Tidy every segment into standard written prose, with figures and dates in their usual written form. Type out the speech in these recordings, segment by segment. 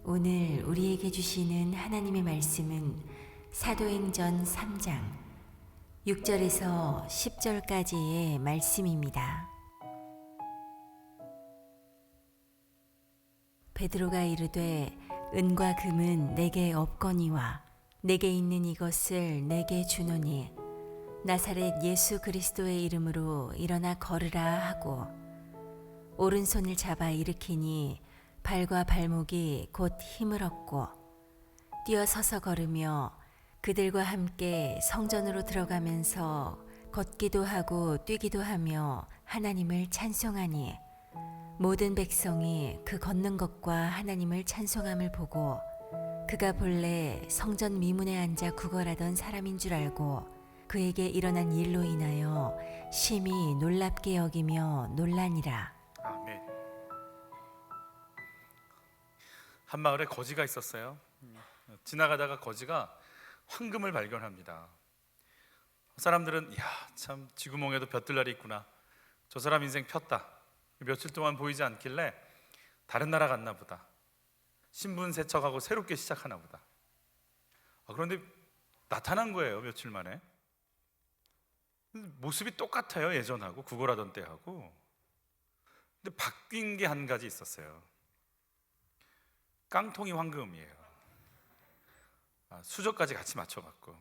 오늘 우리에게 주시는 하나님의 말씀은 사도행전 3장 6절에서 10절까지의 말씀입니다. 베드로가 이르되 은과 금은 내게 없거니와 내게 있는 이것을 내게 주노니 나사렛 예수 그리스도의 이름으로 일어나 걸으라 하고 오른손을 잡아 일으키니 발과 발목이 곧 힘을 얻고 뛰어 서서 걸으며 그들과 함께 성전으로 들어가면서 걷기도 하고 뛰기도 하며 하나님을 찬송하니 모든 백성이 그 걷는 것과 하나님을 찬송함을 보고 그가 본래 성전 미문에 앉아 구걸하던 사람인 줄 알고 그에게 일어난 일로 인하여 심히 놀랍게 여기며 놀라니라. 아멘. 한 마을에 거지가 있었어요. 지나가다가 거지가 황금을 발견합니다. 사람들은 참 쥐구멍에도 벼뜰날이 있구나, 저 사람 인생 폈다, 며칠 동안 보이지 않길래 다른 나라 갔나 보다, 신분 세척하고 새롭게 시작하나 보다. 그런데 나타난 거예요. 며칠 만에. 모습이 똑같아요. 예전하고 구걸하던 때하고. 근데 바뀐 게 한 가지 있었어요. 깡통이 황금이에요. 수저까지 같이 맞춰갖고.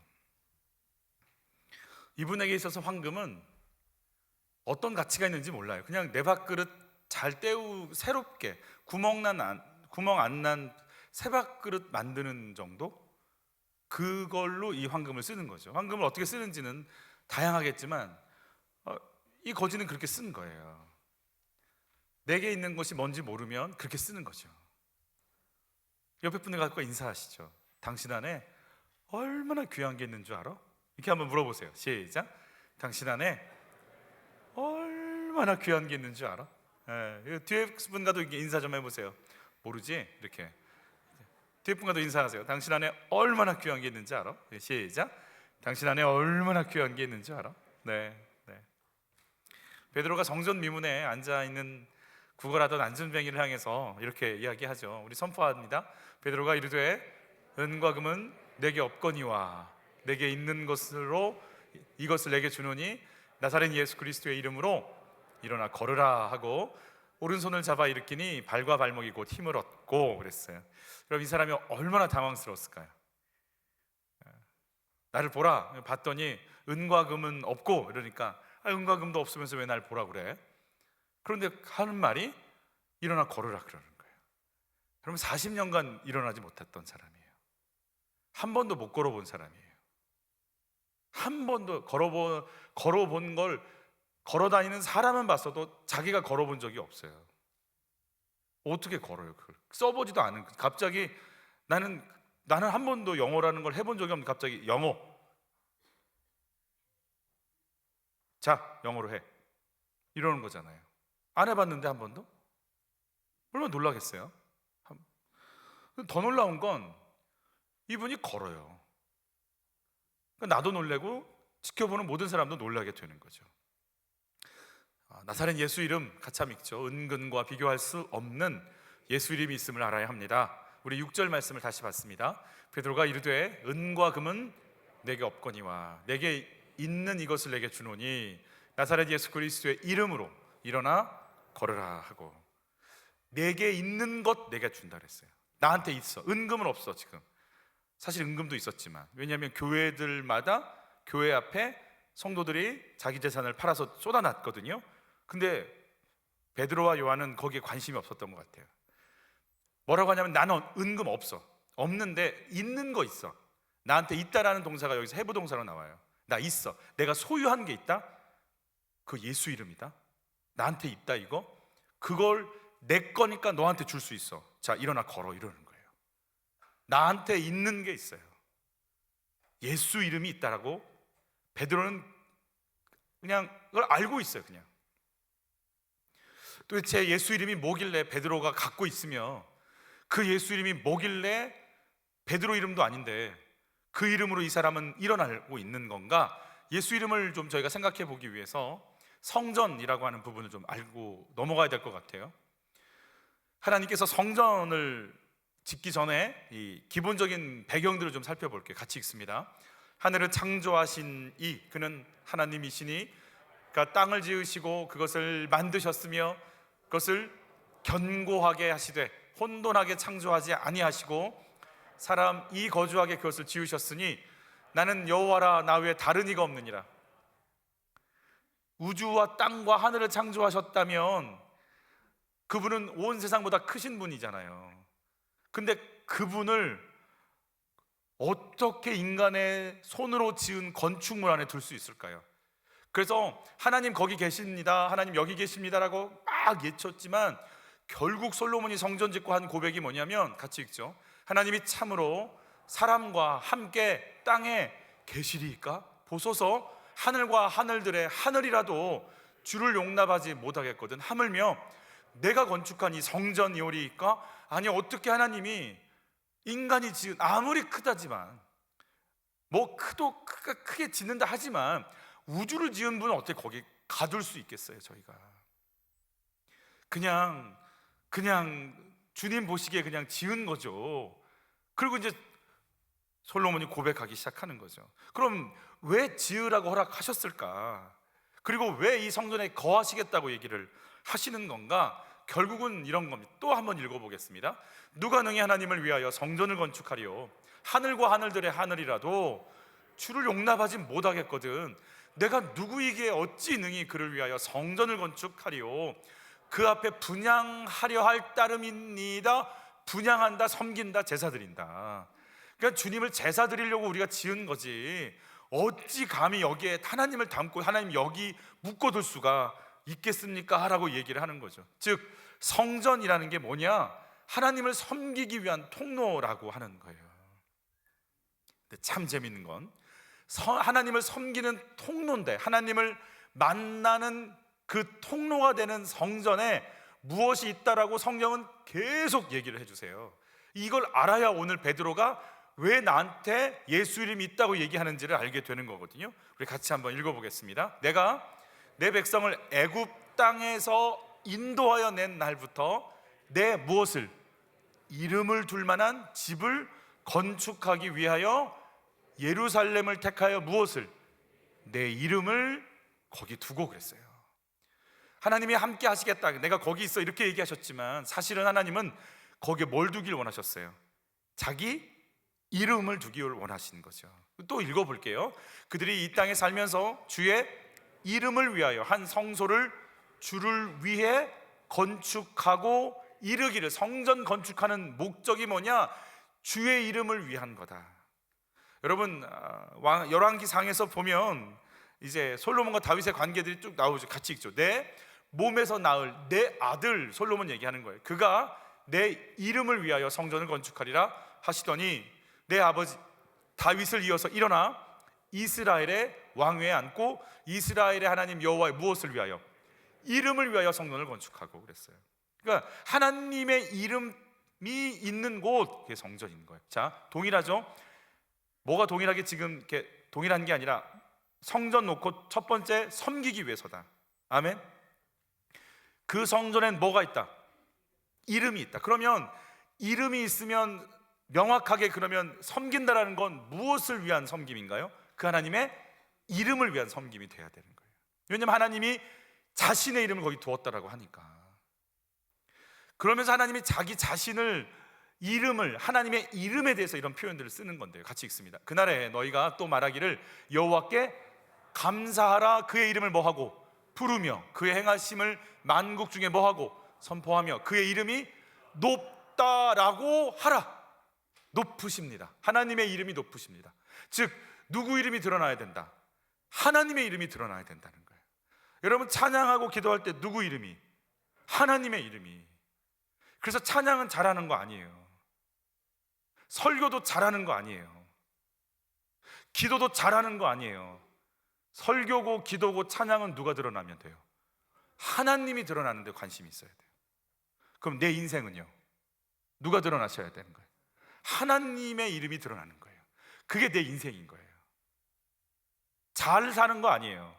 이분에게 있어서 황금은 어떤 가치가 있는지 몰라요. 그냥 내 밥그릇 잘 새롭게 구멍 안 난 새 밥그릇 만드는 정도? 그걸로 이 황금을 쓰는 거죠. 황금을 어떻게 쓰는지는 다양하겠지만 이 거지는 그렇게 쓴 거예요. 내게 있는 것이 뭔지 모르면 그렇게 쓰는 거죠. 옆에 분을 갖고 인사하시죠. 당신 안에 얼마나 귀한 게 있는 줄 알아? 이렇게 한번 물어보세요. 시작. 당신 안에 얼마나 귀한 게 있는 줄 알아? 뒤에 분과도 인사 좀 해보세요. 모르지? 이렇게 뒤에 분과도 인사하세요. 당신 안에 얼마나 귀한 게 있는지 알아? 시작. 당신 안에 얼마나 귀한 게 있는지 알아? 네. 베드로가 성전 미문에 앉아있는 구걸하던 안전뱅이를 향해서 이렇게 이야기하죠. 우리 선포합니다. 베드로가 이르되 은과 금은 내게 없거니와 내게 있는 것으로 이것을 내게 주노니 나사렛 예수 그리스도의 이름으로 일어나 걸으라 하고 오른손을 잡아 일으키니 발과 발목이 곧 힘을 얻고 그랬어요. 그럼 이 사람이 얼마나 당황스러웠을까요? 나를 보라 봤더니 은과 금은 없고, 이러니까 은과 금도 없으면서 왜 날 보라 그래? 그런데 하는 말이 일어나 걸으라 그러는 거예요. 그러면 40년간 일어나지 못했던 사람이에요. 한 번도 못 걸어본 사람이에요. 한 번도 걸어본 걸, 걸어다니는 사람은 봤어도 자기가 걸어본 적이 없어요. 어떻게 걸어요? 그걸 써보지도 않은. 갑자기 나는 한 번도 영어라는 걸 해본 적이 없는데 갑자기 영어, 자 영어로 해, 이러는 거잖아요. 안 해봤는데 한 번도? 얼마나 놀라겠어요? 더 놀라운 건 이분이 걸어요. 그러니까 나도 놀래고 지켜보는 모든 사람도 놀라게 되는 거죠. 나사렛 예수 이름 가참 읽죠. 은근과 비교할 수 없는 예수 이름이 있음을 알아야 합니다. 우리 6절 말씀을 다시 봤습니다. 베드로가 이르되 은과 금은 내게 없거니와 내게 있는 이것을 내게 주노니 나사렛 예수 그리스도의 이름으로 일어나 걸으라 하고, 내게 있는 것 내게 준다 그랬어요. 나한테 있어. 은금은 없어 지금. 사실 은금도 있었지만, 왜냐하면 교회들마다 교회 앞에 성도들이 자기 재산을 팔아서 쏟아놨거든요. 근데 베드로와 요한은 거기에 관심이 없었던 것 같아요. 뭐라고 하냐면 나는 은금 없어. 없는데 있는 거 있어. 나한테 있다라는 동사가 여기서 해부 동사로 나와요. 나 있어. 내가 소유한 게 있다. 그 예수 이름이다. 나한테 있다 이거. 그걸 내 거니까 너한테 줄 수 있어. 자 일어나 걸어, 이러는 거예요. 나한테 있는 게 있어요. 예수 이름이 있다라고 베드로는 그냥 그걸 알고 있어요. 그냥 도대체 예수 이름이 뭐길래 베드로가 갖고 있으며, 그 예수 이름이 뭐길래 베드로 이름도 아닌데 그 이름으로 이 사람은 일어나고 있는 건가? 예수 이름을 좀 저희가 생각해 보기 위해서 성전이라고 하는 부분을 좀 알고 넘어가야 될 것 같아요. 하나님께서 성전을 짓기 전에 이 기본적인 배경들을 좀 살펴볼게요. 같이 읽습니다. 하늘을 창조하신 그는 하나님이시니, 그러니까 땅을 지으시고 그것을 만드셨으며 그것을 견고하게 하시되 혼돈하게 창조하지 아니하시고 사람이 거주하게 그것을 지으셨으니 나는 여호와라, 나 외에 다른 이가 없느니라. 우주와 땅과 하늘을 창조하셨다면 그분은 온 세상보다 크신 분이잖아요. 근데 그분을 어떻게 인간의 손으로 지은 건축물 안에 둘 수 있을까요? 그래서 하나님 거기 계십니다, 하나님 여기 계십니다라고 막 외쳤지만 결국 솔로몬이 성전 짓고 한 고백이 뭐냐면, 같이 읽죠. 하나님이 참으로 사람과 함께 땅에 계시리이까? 보소서 하늘과 하늘들의 하늘이라도 주를 용납하지 못하겠거든. 하물며 내가 건축한 이 성전이오리이까? 아니, 어떻게 하나님이 인간이 지은, 아무리 크다지만 뭐 크게 짓는다 하지만 우주를 지은 분은 어떻게 거기 가둘 수 있겠어요? 저희가 그냥 주님 보시기에 그냥 지은 거죠. 그리고 이제 솔로몬이 고백하기 시작하는 거죠. 그럼 왜 지으라고 허락하셨을까? 그리고 왜 이 성전에 거하시겠다고 얘기를 하시는 건가? 결국은 이런 겁니다. 또 한번 읽어보겠습니다. 누가 능히 하나님을 위하여 성전을 건축하리요? 하늘과 하늘들의 하늘이라도 주를 용납하지 못하겠거든. 내가 누구이기에 어찌 능히 그를 위하여 성전을 건축하리요? 그 앞에 분향하려 할 따름입니다. 분향한다, 섬긴다, 제사 드린다. 그러니까 주님을 제사 드리려고 우리가 지은 거지, 어찌 감히 여기에 하나님을 담고 하나님 여기 묶어둘 수가 있겠습니까? 라고 얘기를 하는 거죠. 즉 성전이라는 게 뭐냐? 하나님을 섬기기 위한 통로라고 하는 거예요. 근데 참 재밌는 건 하나님을 섬기는 통로인데, 하나님을 만나는 그 통로가 되는 성전에 무엇이 있다라고 성경은 계속 얘기를 해주세요. 이걸 알아야 오늘 베드로가 왜 나한테 예수 이름이 있다고 얘기하는지를 알게 되는 거거든요. 우리 같이 한번 읽어보겠습니다. 내가 내 백성을 애굽 땅에서 인도하여 낸 날부터 내 무엇을? 이름을 둘 만한 집을 건축하기 위하여 예루살렘을 택하여 무엇을? 내 이름을 거기 두고 그랬어요. 하나님이 함께 하시겠다, 내가 거기 있어, 이렇게 얘기하셨지만 사실은 하나님은 거기에 뭘 두길 원하셨어요? 자기 이름을 두기를 원하신 거죠. 또 읽어볼게요. 그들이 이 땅에 살면서 주의 이름을 위하여 한 성소를 주를 위해 건축하고 이르기를, 성전 건축하는 목적이 뭐냐? 주의 이름을 위한 거다. 여러분, 열왕기상에서 보면 이제 솔로몬과 다윗의 관계들이 쭉 나오죠. 같이 읽죠. 내 몸에서 낳을 내 아들 솔로몬 얘기하는 거예요. 그가 내 이름을 위하여 성전을 건축하리라 하시더니 내 아버지 다윗을 이어서 일어나 이스라엘의 왕위에 앉고 이스라엘의 하나님 여호와의 무엇을 위하여? 이름을 위하여 성전을 건축하고 그랬어요. 그러니까 하나님의 이름이 있는 곳, 그게 성전인 거예요. 자, 동일하죠? 뭐가 동일하게 지금 이렇게 동일한 게 아니라 성전 놓고 첫 번째 섬기기 위해서다. 아멘. 그 성전엔 뭐가 있다? 이름이 있다. 그러면 이름이 있으면 명확하게, 그러면 섬긴다라는 건 무엇을 위한 섬김인가요? 그 하나님의 이름을 위한 섬김이 돼야 되는 거예요. 왜냐하면 하나님이 자신의 이름을 거기 두었다라고 하니까. 그러면서 하나님이 자기 자신을, 이름을, 하나님의 이름에 대해서 이런 표현들을 쓰는 건데요. 같이 읽습니다. 그날에 너희가 또 말하기를 여호와께 감사하라. 그의 이름을 뭐하고? 부르며 그의 행하심을 만국 중에 뭐하고? 선포하며 그의 이름이 높다라고 하라. 높으십니다. 하나님의 이름이 높으십니다. 즉 누구 이름이 드러나야 된다? 하나님의 이름이 드러나야 된다는 거예요. 여러분, 찬양하고 기도할 때 누구 이름이? 하나님의 이름이. 그래서 찬양은 잘하는 거 아니에요. 설교도 잘하는 거 아니에요. 기도도 잘하는 거 아니에요. 설교고 기도고 찬양은 누가 드러나면 돼요? 하나님이 드러나는 데 관심이 있어야 돼요. 그럼 내 인생은요? 누가 드러나셔야 되는 거예요? 하나님의 이름이 드러나는 거예요. 그게 내 인생인 거예요. 잘 사는 거 아니에요.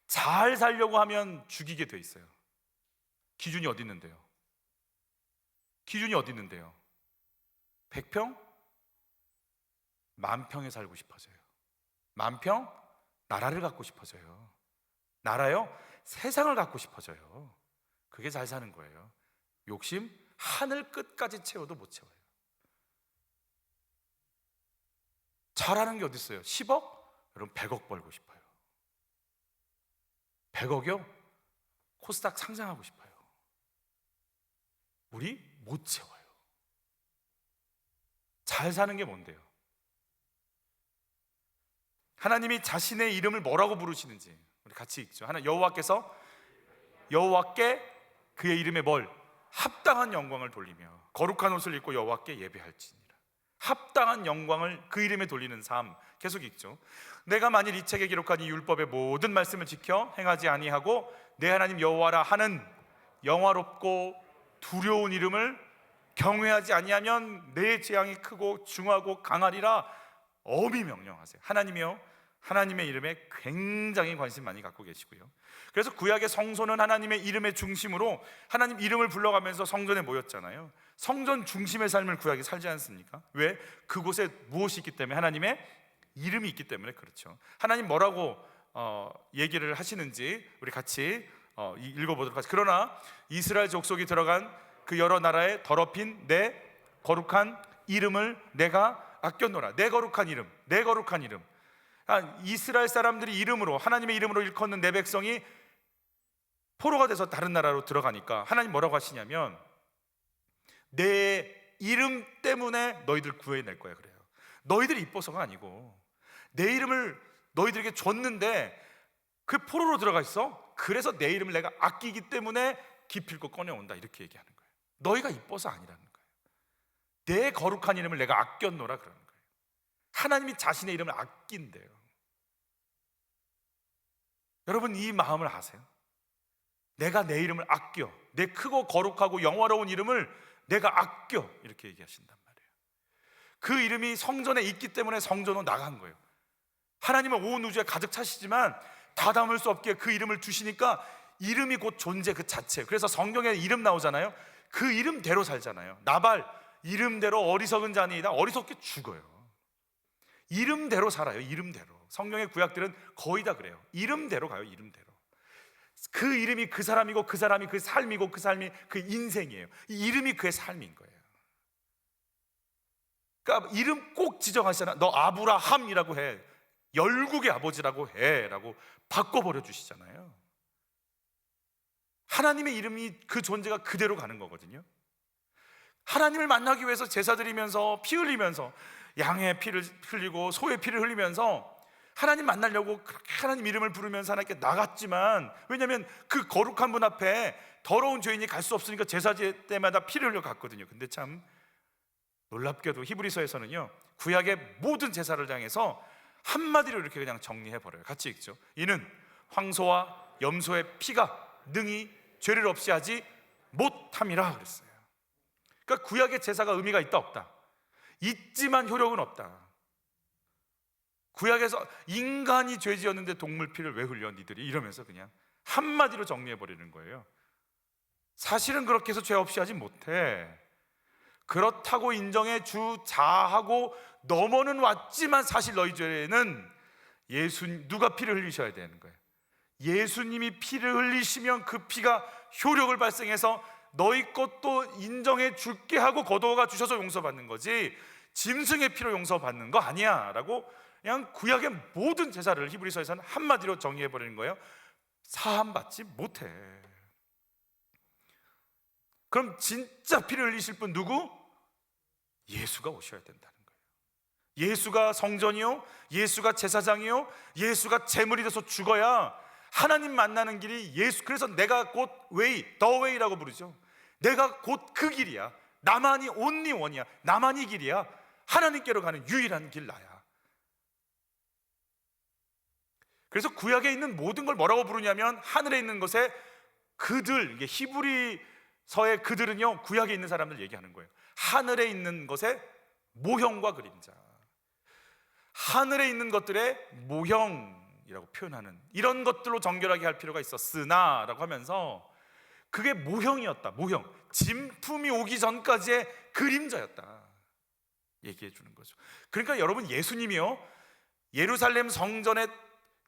잘 살려고 하면 죽이게 돼 있어요. 기준이 어디 있는데요? 기준이 어디 있는데요? 100평? 만평에 살고 싶어져요. 만평? 나라를 갖고 싶어져요. 나라요? 세상을 갖고 싶어져요. 그게 잘 사는 거예요. 욕심 하늘 끝까지 채워도 못 채워요. 잘하는 게 어디 있어요? 10억? 여러분 100억 벌고 싶어요. 100억이요? 코스닥 상장하고 싶어요. 우리 못 채워요. 잘 사는 게 뭔데요? 하나님이 자신의 이름을 뭐라고 부르시는지 우리 같이 읽죠. 하나, 여호와께서 여호와께 그의 이름에 뭘? 합당한 영광을 돌리며 거룩한 옷을 입고 여호와께 예배할지니라. 합당한 영광을 그 이름에 돌리는 삶. 계속 읽죠. 내가 만일 이 책에 기록한 이 율법의 모든 말씀을 지켜 행하지 아니하고 내 하나님 여호와라 하는 영화롭고 두려운 이름을 경외하지 아니하면 내 재앙이 크고 중하고 강하리라 엄히 명령하세요. 하나님이요, 하나님의 이름에 굉장히 관심 많이 갖고 계시고요. 그래서 구약의 성소는 하나님의 이름의 중심으로 하나님 이름을 불러가면서 성전에 모였잖아요. 성전 중심의 삶을 구약이 살지 않습니까? 왜? 그곳에 무엇이 있기 때문에? 하나님의 이름이 있기 때문에. 그렇죠. 하나님 뭐라고 얘기를 하시는지 우리 같이 읽어보도록 하죠. 그러나 이스라엘 족속이 들어간 그 여러 나라에 더럽힌 내 거룩한 이름을 내가 아꼈노라. 내 거룩한 이름, 내 거룩한 이름. 이스라엘 사람들이 이름으로, 하나님의 이름으로 일컫는 내 백성이 포로가 돼서 다른 나라로 들어가니까 하나님 뭐라고 하시냐면 내 이름 때문에 너희들 구해낼 거야 그래요. 너희들이 이뻐서가 아니고 내 이름을 너희들에게 줬는데 그 포로로 들어가 있어. 그래서 내 이름을 내가 아끼기 때문에 기필코 꺼내온다 이렇게 얘기하는 거예요. 너희가 이뻐서 아니라는 거예요. 내 거룩한 이름을 내가 아꼈노라 그러는 거예요. 하나님이 자신의 이름을 아낀대요. 여러분 이 마음을 아세요? 내가 내 이름을 아껴, 내 크고 거룩하고 영화로운 이름을 내가 아껴 이렇게 얘기하신단 말이에요. 그 이름이 성전에 있기 때문에 성전으로 나간 거예요. 하나님은 온 우주에 가득 차시지만 다 담을 수 없게 그 이름을 주시니까 이름이 곧 존재 그 자체. 그래서 성경에 이름 나오잖아요. 그 이름대로 살잖아요. 나발 이름대로 어리석은 자니이다. 어리석게 죽어요. 이름대로 살아요. 이름대로. 성경의 구약들은 거의 다 그래요. 이름대로 가요. 이름대로. 그 이름이 그 사람이고 그 사람이 그 삶이고 그 삶이 그 인생이에요. 이 이름이 그의 삶인 거예요. 그러니까 이름 꼭 지정하시잖아. 너 아브라함이라고 해. 열국의 아버지라고 해 라고 바꿔버려 주시잖아요. 하나님의 이름이 그 존재가 그대로 가는 거거든요. 하나님을 만나기 위해서 제사 드리면서 피 흘리면서 양의 피를 흘리고 소의 피를 흘리면서 하나님 만나려고 그렇게 하나님 이름을 부르면서 하나님께 나갔지만, 왜냐하면 그 거룩한 분 앞에 더러운 죄인이 갈 수 없으니까 제사 때마다 피를 흘려 갔거든요. 근데 참 놀랍게도 히브리서에서는요 구약의 모든 제사를 향해서 한마디로 이렇게 그냥 정리해버려요. 같이 읽죠. 이는 황소와 염소의 피가 능히 죄를 없이 하지 못함이라 그랬어요. 그러니까 구약의 제사가 의미가 있다 없다? 있지만 효력은 없다. 구약에서 인간이 죄 지었는데 동물 피를 왜 흘려 니들이, 이러면서 그냥 한마디로 정리해버리는 거예요. 사실은 그렇게 해서 죄 없이 하지 못해. 그렇다고 인정해 주자하고 넘어는 왔지만 사실 너희 죄는 누가 피를 흘리셔야 되는 거예요. 예수님이 피를 흘리시면 그 피가 효력을 발생해서 너희 것도 인정해 줄게 하고 거두어가 주셔서 용서받는 거지 짐승의 피로 용서받는 거 아니야 라고 그냥 구약의 모든 제사를 히브리서에서는 한마디로 정의해버리는 거예요. 사함받지 못해. 그럼 진짜 피를 흘리실 분 누구? 예수가 오셔야 된다는 거예요. 예수가 성전이요, 예수가 제사장이요, 예수가 제물이 돼서 죽어야 하나님 만나는 길이 예수. 그래서 내가 곧 웨이, 더 웨이라고 부르죠. 내가 곧 그 길이야. 나만이 온리 원이야. 나만이 길이야. 하나님께로 가는 유일한 길 나야. 그래서 구약에 있는 모든 걸 뭐라고 부르냐면 하늘에 있는 것에 그들, 이게 히브리서의 그들은요 구약에 있는 사람들 얘기하는 거예요. 하늘에 있는 것의 모형과 그림자, 하늘에 있는 것들의 모형이라고 표현하는 이런 것들로 정결하게 할 필요가 있었으나 라고 하면서 그게 모형이었다. 모형, 진품이 오기 전까지의 그림자였다. 얘기해 주는 거죠. 그러니까 여러분, 예수님이요 예루살렘 성전에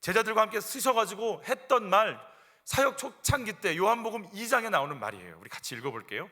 제자들과 함께 쓰셔가지고 했던 말, 사역 초창기 때 요한복음 2장에 나오는 말이에요. 우리 같이 읽어볼게요.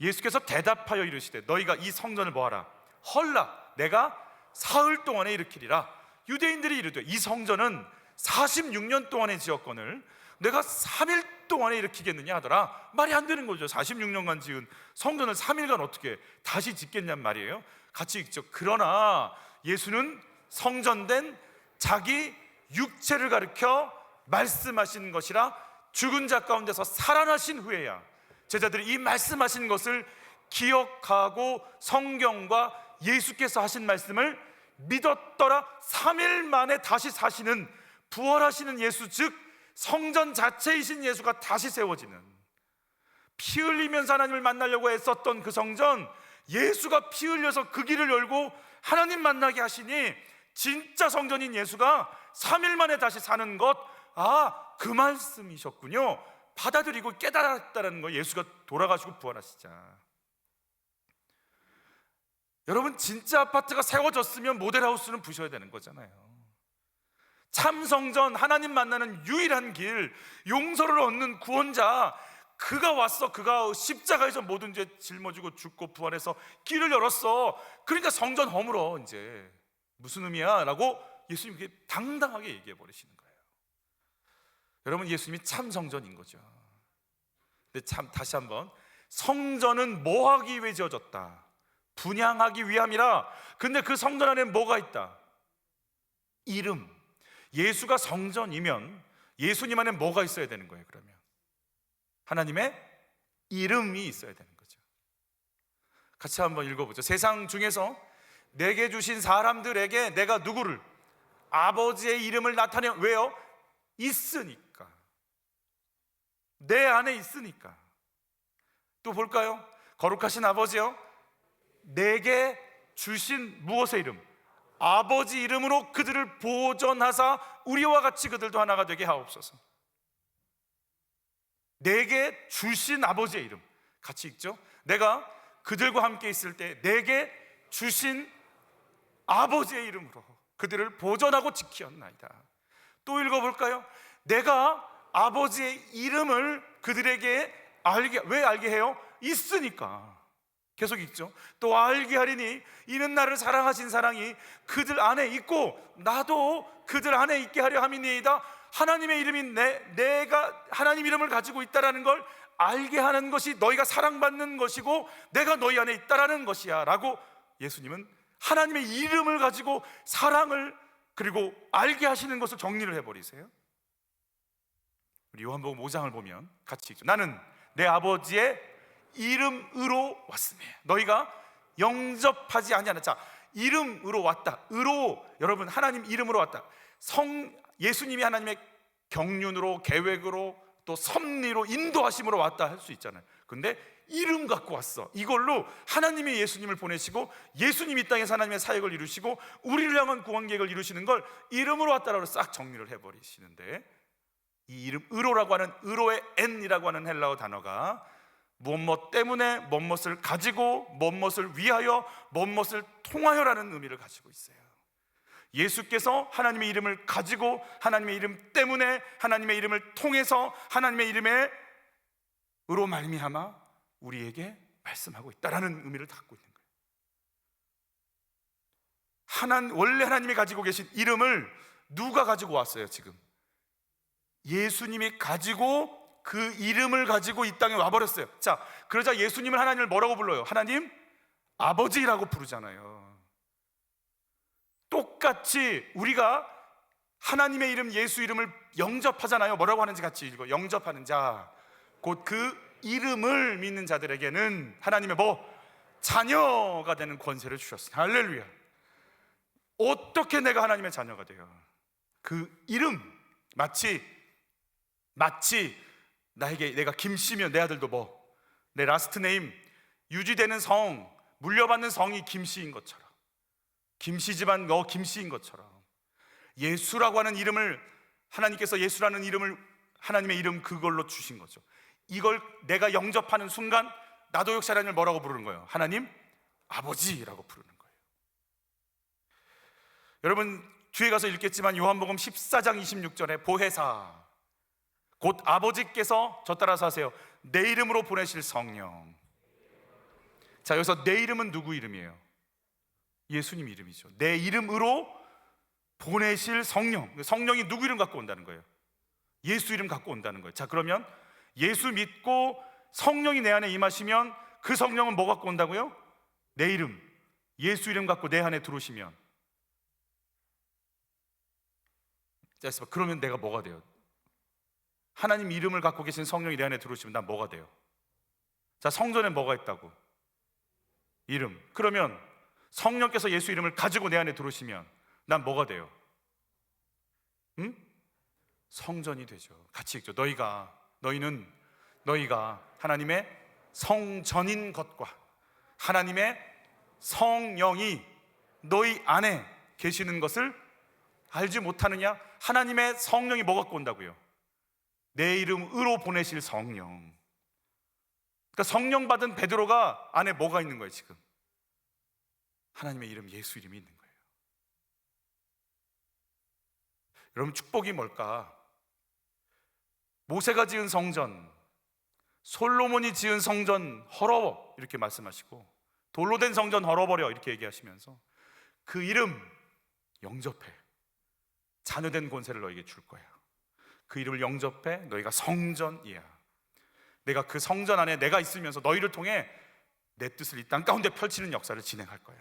예수께서 대답하여 이르시되 너희가 이 성전을 뭐하라? 헐라, 내가 사흘 동안에 일으키리라. 유대인들이 이르되 이 성전은 46년 동안에 지었거늘 내가 3일 동안에 일으키겠느냐 하더라. 말이 안 되는 거죠. 46년간 지은 성전을 3일간 어떻게 다시 짓겠냔 말이에요. 같이 읽죠. 그러나 예수는 성전된 자기 육체를 가리켜 말씀하신 것이라 죽은 자 가운데서 살아나신 후에야 제자들이 이 말씀하신 것을 기억하고 성경과 예수께서 하신 말씀을 믿었더라. 3일 만에 다시 사시는 부활하시는 예수, 즉 성전 자체이신 예수가 다시 세워지는, 피 흘리면서 하나님을 만나려고 애썼던 그 성전, 예수가 피 흘려서 그 길을 열고 하나님 만나게 하시니 진짜 성전인 예수가 3일 만에 다시 사는 것, 그 말씀이셨군요. 받아들이고 깨달았다는 거. 예수가 돌아가시고 부활하시자. 여러분, 진짜 아파트가 세워졌으면 모델하우스는 부셔야 되는 거잖아요. 참 성전, 하나님 만나는 유일한 길, 용서를 얻는 구원자, 그가 왔어. 그가 십자가에서 모든 죄 짊어지고 죽고 부활해서 길을 열었어. 그러니까 성전 허물어. 이제 무슨 의미야? 라고 예수님이 당당하게 얘기해 버리시는 거예요. 여러분, 예수님이 참 성전인 거죠. 근데 참, 다시 한번, 성전은 뭐 하기 위해 지어졌다? 분향하기 위함이라. 근데 그 성전 안에 뭐가 있다? 이름. 예수가 성전이면 예수님 안에 뭐가 있어야 되는 거예요? 그러면 하나님의 이름이 있어야 되는 거죠. 같이 한번 읽어보죠. 세상 중에서 내게 주신 사람들에게 내가 누구를? 아버지의 이름을 나타내. 왜요? 있으니까. 내 안에 있으니까. 또 볼까요? 거룩하신 아버지요, 내게 주신 무엇의 이름? 아버지 이름으로 그들을 보존하사 우리와 같이 그들도 하나가 되게 하옵소서. 내게 주신 아버지의 이름. 같이 읽죠. 내가 그들과 함께 있을 때 내게 주신 아버지의 이름으로 그들을 보존하고 지키었나이다. 또 읽어볼까요? 내가 아버지의 이름을 그들에게 왜 알게 해요? 있으니까. 계속 읽죠. 또 알게 하리니 이는 나를 사랑하신 사랑이 그들 안에 있고 나도 그들 안에 있게 하려 함이니이다. 하나님의 이름이 내가 하나님 이름을 가지고 있다라는 걸 알게 하는 것이 너희가 사랑받는 것이고 내가 너희 안에 있다라는 것이야 라고 예수님은 하나님의 이름을 가지고 사랑을 그리고 알게 하시는 것을 정리를 해버리세요. 우리 요한복음 5장을 보면 같이 읽죠. 나는 내 아버지의 이름으로 왔으며 너희가 영접하지 아니하나. 자, 이름으로 왔다. 으로, 여러분, 하나님 이름으로 왔다. 예수님이 하나님의 경륜으로, 계획으로, 또 섭리로, 인도하심으로 왔다 할 수 있잖아요. 근데 이름 갖고 왔어. 이걸로 하나님이 예수님을 보내시고 예수님이 이 땅에서 하나님의 사역을 이루시고 우리를 향한 구원 계획을 이루시는 걸 이름으로 왔다라고 싹 정리를 해버리시는데, 이 이름 으로라고 하는, 으로의 엔이라고 하는 헬라어 단어가 무엇 때문에, 무엇을 가지고, 무엇을 위하여, 무엇을 통하여라는 의미를 가지고 있어요. 예수께서 하나님의 이름을 가지고, 하나님의 이름 때문에, 하나님의 이름을 통해서, 하나님의 이름의 으로 말미암아 우리에게 말씀하고 있다라는 의미를 갖고 있는 거예요. 원래 하나님이 가지고 계신 이름을 누가 가지고 왔어요? 지금 예수님이 가지고, 그 이름을 가지고 이 땅에 와버렸어요. 자, 그러자 예수님을, 하나님을 뭐라고 불러요? 하나님 아버지라고 부르잖아요. 똑같이 우리가 하나님의 이름, 예수 이름을 영접하잖아요. 뭐라고 하는지 같이 읽어. 영접하는 자, 곧 그 이름을 믿는 자들에게는 하나님의 자녀가 되는 권세를 주셨어요. 할렐루야. 어떻게 내가 하나님의 자녀가 돼요? 그 이름, 마치 나에게, 내가 김씨면 내 아들도 내 라스트 네임, 유지되는 성, 물려받는 성이 김씨인 것처럼, 김씨 집안 김씨인 것처럼, 예수라고 하는 이름을, 하나님께서 예수라는 이름을, 하나님의 이름 그걸로 주신 거죠. 이걸 내가 영접하는 순간 나도 역시 하나님을 뭐라고 부르는 거예요? 하나님 아버지라고 부르는 거예요. 여러분 뒤에 가서 읽겠지만 요한복음 14장 26절에 보혜사 곧 아버지께서 저 따라서 하세요. 내 이름으로 보내실 성령. 자, 여기서 내 이름은 누구 이름이에요? 예수님 이름이죠. 내 이름으로 보내실 성령. 성령이 누구 이름 갖고 온다는 거예요? 예수 이름 갖고 온다는 거예요. 자, 그러면 예수 믿고 성령이 내 안에 임하시면 그 성령은 뭐 갖고 온다고요? 내 이름, 예수 이름 갖고 내 안에 들어오시면, 자, 그러면 내가 뭐가 돼요? 하나님 이름을 갖고 계신 성령이 내 안에 들어오시면 난 뭐가 돼요? 자, 성전에 뭐가 있다고? 이름. 그러면 성령께서 예수 이름을 가지고 내 안에 들어오시면 난 뭐가 돼요? 응? 성전이 되죠. 같이 읽죠. 너희가 하나님의 성전인 것과 하나님의 성령이 너희 안에 계시는 것을 알지 못하느냐? 하나님의 성령이 뭐 갖고 온다고요? 내 이름으로 보내실 성령. 그러니까 성령 받은 베드로가 안에 뭐가 있는 거예요 지금? 하나님의 이름, 예수 이름이 있는 거예요. 여러분 축복이 뭘까? 모세가 지은 성전, 솔로몬이 지은 성전 헐어 이렇게 말씀하시고, 돌로 된 성전 헐어버려 이렇게 얘기하시면서 그 이름 영접해. 자녀된 권세를 너에게 줄 거야. 그 이름을 영접해. 너희가 성전이야. 내가 그 성전 안에 내가 있으면서 너희를 통해 내 뜻을 이 땅 가운데 펼치는 역사를 진행할 거야.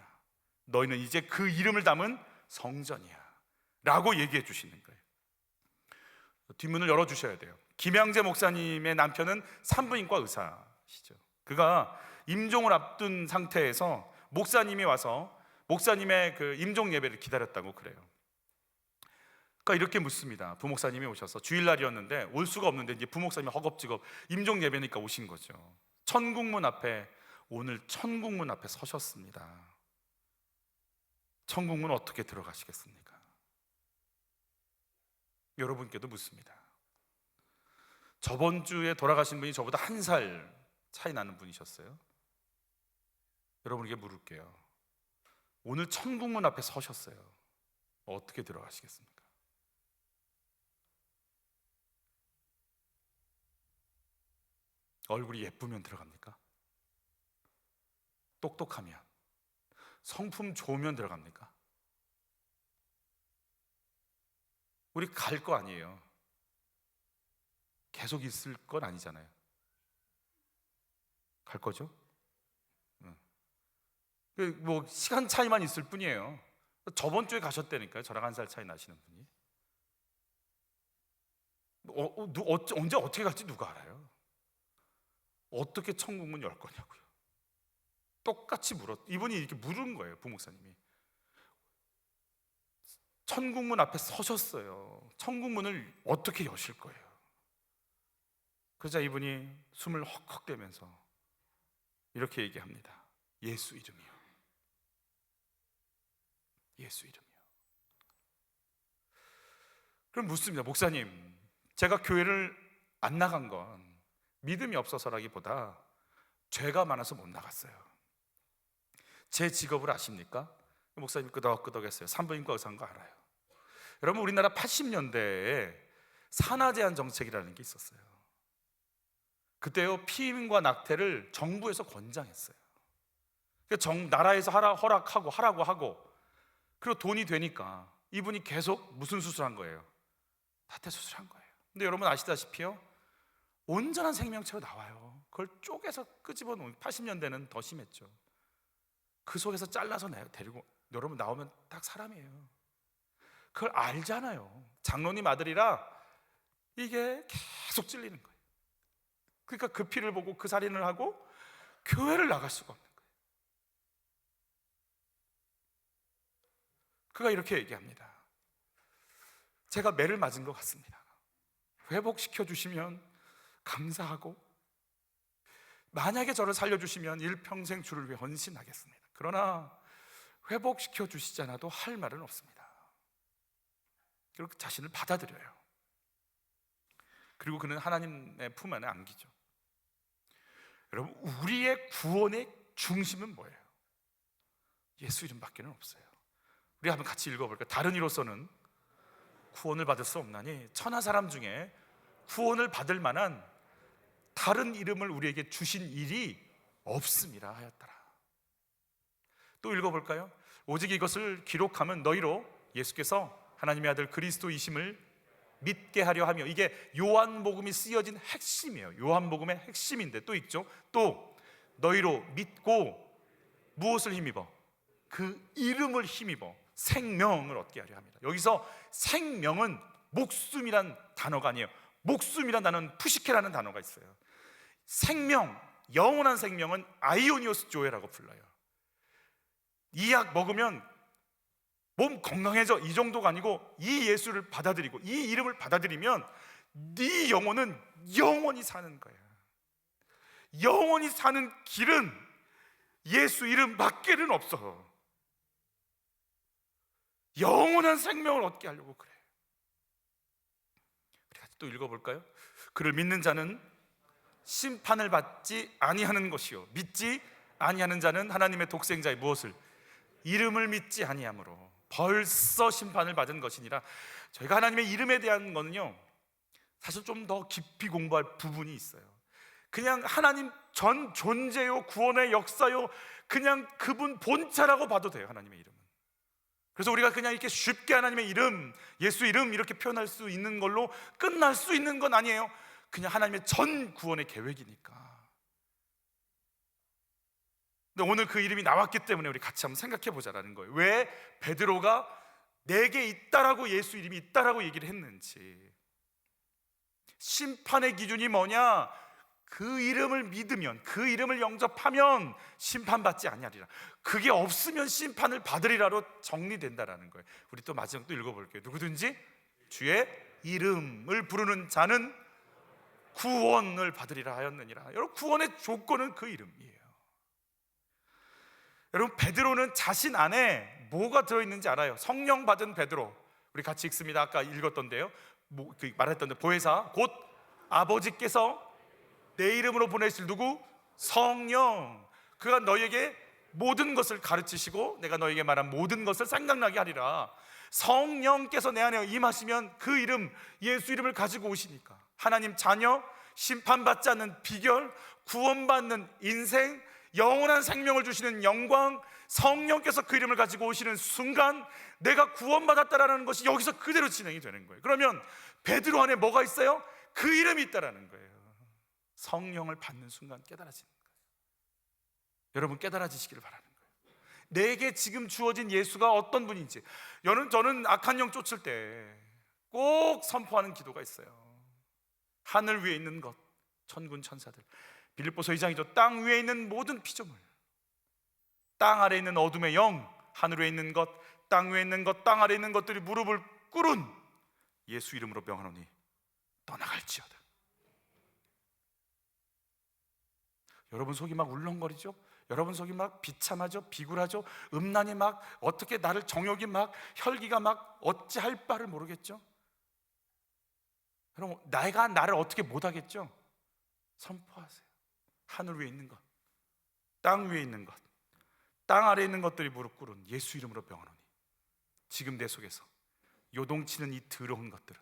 너희는 이제 그 이름을 담은 성전이야 라고 얘기해 주시는 거예요. 뒷문을 열어주셔야 돼요. 김양재 목사님의 남편은 산부인과 의사시죠. 그가 임종을 앞둔 상태에서 목사님이 와서 목사님의 그 임종 예배를 기다렸다고 그래요. 그러니까 이렇게 묻습니다. 부목사님이 오셔서 주일날이었는데 올 수가 없는데 이제 부목사님이 허겁지겁 임종 예배니까 오신 거죠. 오늘 천국문 앞에 서셨습니다. 천국문 어떻게 들어가시겠습니까? 여러분께도 묻습니다. 저번 주에 돌아가신 분이 저보다 1살 차이 나는 분이셨어요. 여러분에게 물을게요. 오늘 천국문 앞에 서셨어요. 어떻게 들어가시겠습니까? 얼굴이 예쁘면 들어갑니까? 똑똑하면, 성품 좋으면 들어갑니까? 우리 갈 거 아니에요. 계속 있을 건 아니잖아요. 갈 거죠? 뭐 시간 차이만 있을 뿐이에요. 저번 주에 가셨다니까요. 저랑 1살 차이 나시는 분이. 언제 어떻게 갈지 누가 알아요? 어떻게 천국문 열 거냐고요. 똑같이 이분이 이렇게 물은 거예요. 부목사님이. 천국문 앞에 서셨어요. 천국문을 어떻게 여실 거예요? 그러자 이분이 숨을 헉헉대면서 이렇게 얘기합니다. 예수 이름이요. 예수 이름이요. 그럼 묻습니다. 목사님, 제가 교회를 안 나간 건 믿음이 없어서라기보다 죄가 많아서 못 나갔어요. 제 직업을 아십니까? 목사님 끄덕끄덕했어요. 산부인과 의사인 거 알아요. 여러분 우리나라 80년대에 산하 제한 정책이라는 게 있었어요. 그때요 피임과 낙태를 정부에서 권장했어요. 나라에서 하라고 하고, 그리고 돈이 되니까 이분이 계속 무슨 수술한 거예요? 낙태 수술한 거예요. 근데 여러분 아시다시피요, 온전한 생명체로 나와요. 그걸 쪼개서 끄집어 놓은 80년대는 더 심했죠. 그 속에서 잘라서 데리고 여러분 나오면 딱 사람이에요. 그걸 알잖아요. 장로님 아들이라 이게 계속 찔리는 거예요. 그러니까 그 피를 보고 그 살인을 하고 교회를 나갈 수가 없는 거예요. 그가 이렇게 얘기합니다. 제가 매를 맞은 것 같습니다. 회복시켜 주시면 감사하고, 만약에 저를 살려주시면 일평생 주를 위해 헌신하겠습니다. 그러나 회복시켜 주시지 않아도 할 말은 없습니다. 그리고 자신을 받아들여요. 그리고 그는 하나님의 품 안에 안기죠. 여러분 우리의 구원의 중심은 뭐예요? 예수 이름밖에는 없어요. 우리 한번 같이 읽어볼까요? 다른 이로서는 구원을 받을 수 없나니 천하 사람 중에 구원을 받을 만한 다른 이름을 우리에게 주신 일이 없음이라 하였더라. 또 읽어볼까요? 오직 이것을 기록하면 너희로 예수께서 하나님의 아들 그리스도이심을 믿게 하려 하며, 이게 요한복음이 쓰여진 핵심이에요. 요한복음의 핵심인데 또 있죠. 또 너희로 믿고 무엇을 힘입어? 그 이름을 힘입어 생명을 얻게 하려 합니다. 여기서 생명은 목숨이란 단어가 아니에요. 목숨이란 단어는 푸시케라는 단어가 있어요. 생명, 영원한 생명은 아이오니오스 조에라고 불러요. 이 약 먹으면 몸 건강해져, 이 정도가 아니고 이 예수를 받아들이고 이 이름을 받아들이면 네 영혼은 영원히 사는 거야. 영원히 사는 길은 예수 이름 밖에는 없어. 영원한 생명을 얻게 하려고 그래. 우리 같이 또 읽어볼까요? 그를 믿는 자는 심판을 받지 아니하는 것이요 믿지 아니하는 자는 하나님의 독생자의 무엇을? 이름을 믿지 아니하므로 벌써 심판을 받은 것이니라. 저희가 하나님의 이름에 대한 거는요, 사실 좀 더 깊이 공부할 부분이 있어요. 그냥 하나님 전 존재요, 구원의 역사요, 그냥 그분 본체라고 봐도 돼요, 하나님의 이름은. 그래서 우리가 그냥 이렇게 쉽게 하나님의 이름, 예수 이름 이렇게 표현할 수 있는 걸로 끝날 수 있는 건 아니에요. 그냥 하나님의 전 구원의 계획이니까. 근데 오늘 그 이름이 나왔기 때문에 우리 같이 한번 생각해 보자라는 거예요. 왜 베드로가 내게 있다라고, 예수 이름이 있다라고 얘기를 했는지. 심판의 기준이 뭐냐? 그 이름을 믿으면, 그 이름을 영접하면 심판받지 아니하리라. 그게 없으면 심판을 받으리라로 정리된다라는 거예요. 우리 또 마지막 또 읽어볼게요. 누구든지 주의 이름을 부르는 자는 구원을 받으리라 하였느니라. 여러분, 구원의 조건은 그 이름이에요. 여러분, 베드로는 자신 안에 뭐가 들어있는지 알아요. 성령 받은 베드로. 우리 같이 읽습니다. 아까 읽었던데요, 말했던데, 보혜사 곧 아버지께서 내 이름으로 보내실 누구? 성령. 그가 너희에게 모든 것을 가르치시고 내가 너희에게 말한 모든 것을 생각나게 하리라. 성령께서 내 안에 임하시면 그 이름, 예수 이름을 가지고 오시니까 하나님 자녀, 심판받지 않는 비결, 구원받는 인생, 영원한 생명을 주시는 영광, 성령께서 그 이름을 가지고 오시는 순간 내가 구원받았다라는 것이 여기서 그대로 진행이 되는 거예요. 그러면 베드로 안에 뭐가 있어요? 그 이름이 있다라는 거예요. 성령을 받는 순간 깨달아지는 거예요. 여러분, 깨달아지시기를 바라는 거예요. 내게 지금 주어진 예수가 어떤 분인지. 저는 악한 영 쫓을 때 꼭 선포하는 기도가 있어요. 하늘 위에 있는 것, 천군 천사들, 빌립보서 2장이죠. 땅 위에 있는 모든 피조물, 땅 아래에 있는 어둠의 영, 하늘 위에 있는 것, 땅 위에 있는 것, 땅 아래에 있는 것들이 무릎을 꿇은 예수 이름으로 명하노니 떠나갈지어다. 여러분 속이 막 울렁거리죠? 여러분 속이 막 비참하죠? 비굴하죠? 음란이 막 어떻게 나를, 정욕이 막, 혈기가 막 어찌할 바를 모르겠죠? 여러분, 내가 나를 어떻게 못하겠죠? 선포하세요. 하늘 위에 있는 것, 땅 위에 있는 것, 땅 아래에 있는 것들이 무릎 꿇은 예수 이름으로 명하노니 지금 내 속에서 요동치는 이 더러운 것들은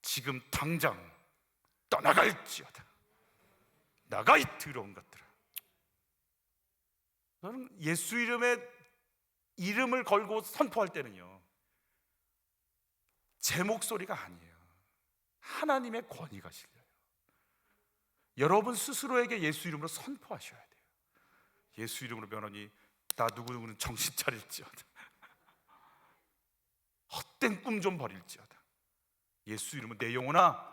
지금 당장 떠나갈지어다. 나가, 이 더러운 것들아. 저는 예수 이름을 걸고 선포할 때는요, 제 목소리가 아니에요. 하나님의 권위가 실려요. 여러분 스스로에게 예수 이름으로 선포하셔야 돼요. 예수 이름으로 명하노니 나 누구누구는 정신 차릴지어다. 헛된 꿈 좀 버릴지어다. 예수 이름으로 내 영혼아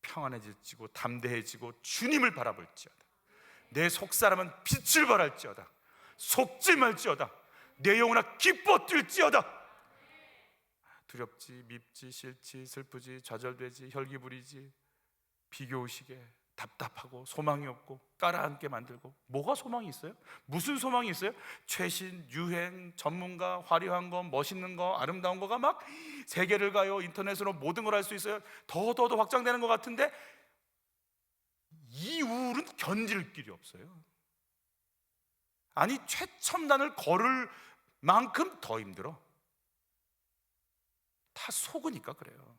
평안해질지고 담대해지고 주님을 바라볼지어다. 내 속사람은 빛을 발할지어다. 속지 말지어다. 내 영혼아 기뻐 뛸지어다. 두렵지, 밉지, 싫지, 슬프지, 좌절되지, 혈기 부리지, 비교의식에 답답하고 소망이 없고 깔아앉게 만들고. 뭐가 소망이 있어요? 무슨 소망이 있어요? 최신, 유행, 전문가, 화려한 거, 멋있는 거, 아름다운 거가 막 세계를 가요. 인터넷으로 모든 걸 할 수 있어요. 더 확장되는 것 같은데 이 우울은 견딜 길이 없어요. 아니, 최첨단을 걸을 만큼 더 힘들어. 다 속으니까 그래요.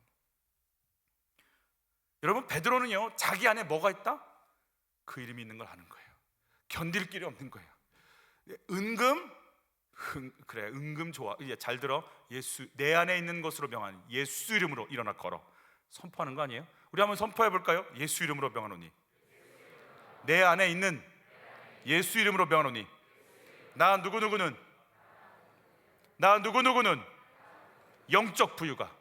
여러분, 베드로는요, 자기 안에 뭐가 있다? 그 이름이 있는 걸 아는 거예요. 견딜 길이 없는 거예요. 은금 좋아. 이제 잘 들어. 예수, 내 안에 있는 것으로 명하니 예수 이름으로 일어나 걸어. 선포하는 거 아니에요? 우리 한번 선포해 볼까요? 예수 이름으로 명하노니, 내 안에 있는 예수 이름으로 명하노니, 나 누구누구는 영적 부유가,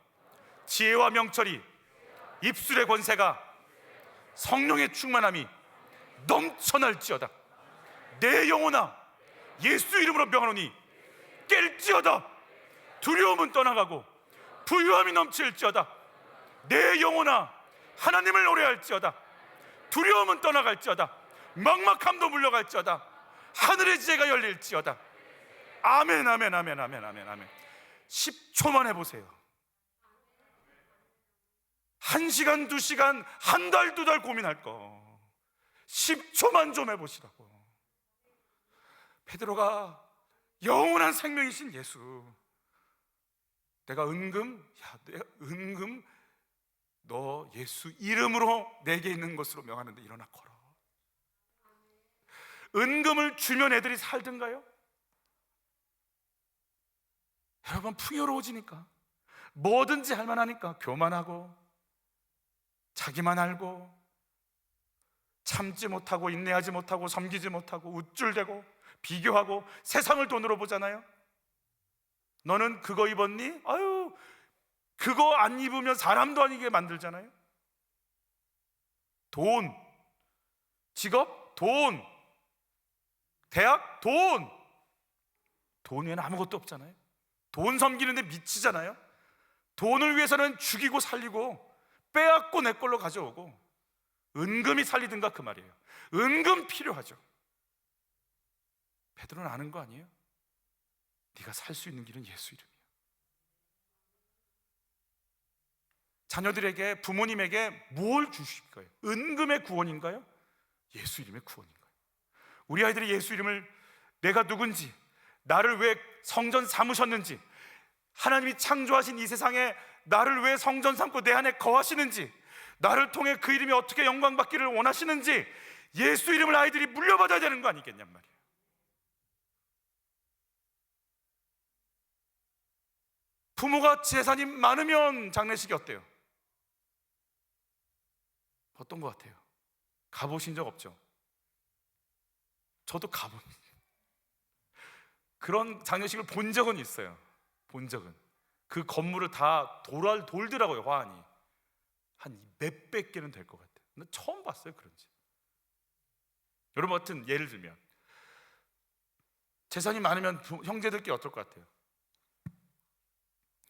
지혜와 명철이, 입술의 권세가, 성령의 충만함이 넘쳐날지어다. 내 영혼아, 예수 이름으로 명하노니 깰지어다. 두려움은 떠나가고 부유함이 넘칠지어다. 내 영혼아, 하나님을 노래할지어다. 두려움은 떠나갈지어다. 막막함도 물러갈지어다. 하늘의 지혜가 열릴지어다. 아멘, 아멘, 아멘, 아멘, 아멘, 아멘. 10초만 해보세요. 1시간, 2시간, 한 달, 2달 고민할 거 10초만 좀 해보시라고. 베드로가 영원한 생명이신 예수, 내가 은금 너 예수 이름으로 내게 있는 것으로 명하는데 일어나 걸어. 은금을 주면 애들이 살든가요? 여러분, 풍요로워지니까, 뭐든지 할 만하니까 교만하고 자기만 알고 참지 못하고 인내하지 못하고 섬기지 못하고 우쭐대고 비교하고 세상을 돈으로 보잖아요. 너는 그거 입었니? 아유, 그거 안 입으면 사람도 아니게 만들잖아요. 돈, 직업, 돈, 대학, 돈 외에는 아무것도 없잖아요. 돈 섬기는데 미치잖아요. 돈을 위해서는 죽이고 살리고 빼앗고 내 걸로 가져오고, 은금이 살리든가 그 말이에요. 은금 필요하죠. 베드로는 아는 거 아니에요? 네가 살 수 있는 길은 예수 이름이에요. 자녀들에게, 부모님에게 뭘 주실 거예요? 은금의 구원인가요? 예수 이름의 구원인가요? 우리 아이들이 예수 이름을, 내가 누군지, 나를 왜 성전 삼으셨는지, 하나님이 창조하신 이 세상에 나를 왜 성전 삼고 내 안에 거하시는지, 나를 통해 그 이름이 어떻게 영광받기를 원하시는지, 예수 이름을 아이들이 물려받아야 되는 거 아니겠냔 말이에요. 부모가 재산이 많으면 장례식이 어때요? 어떤 것 같아요? 가보신 적 없죠? 저도 가본 그런 장례식을 본 적은 있어요. 본 적은. 그 건물을 다 돌더라고요. 화환이 한 몇백 개는 될 것 같아요. 근데 처음 봤어요, 그런지. 여러분, 같은 예를 들면 재산이 많으면 형제들끼리 어떨 것 같아요?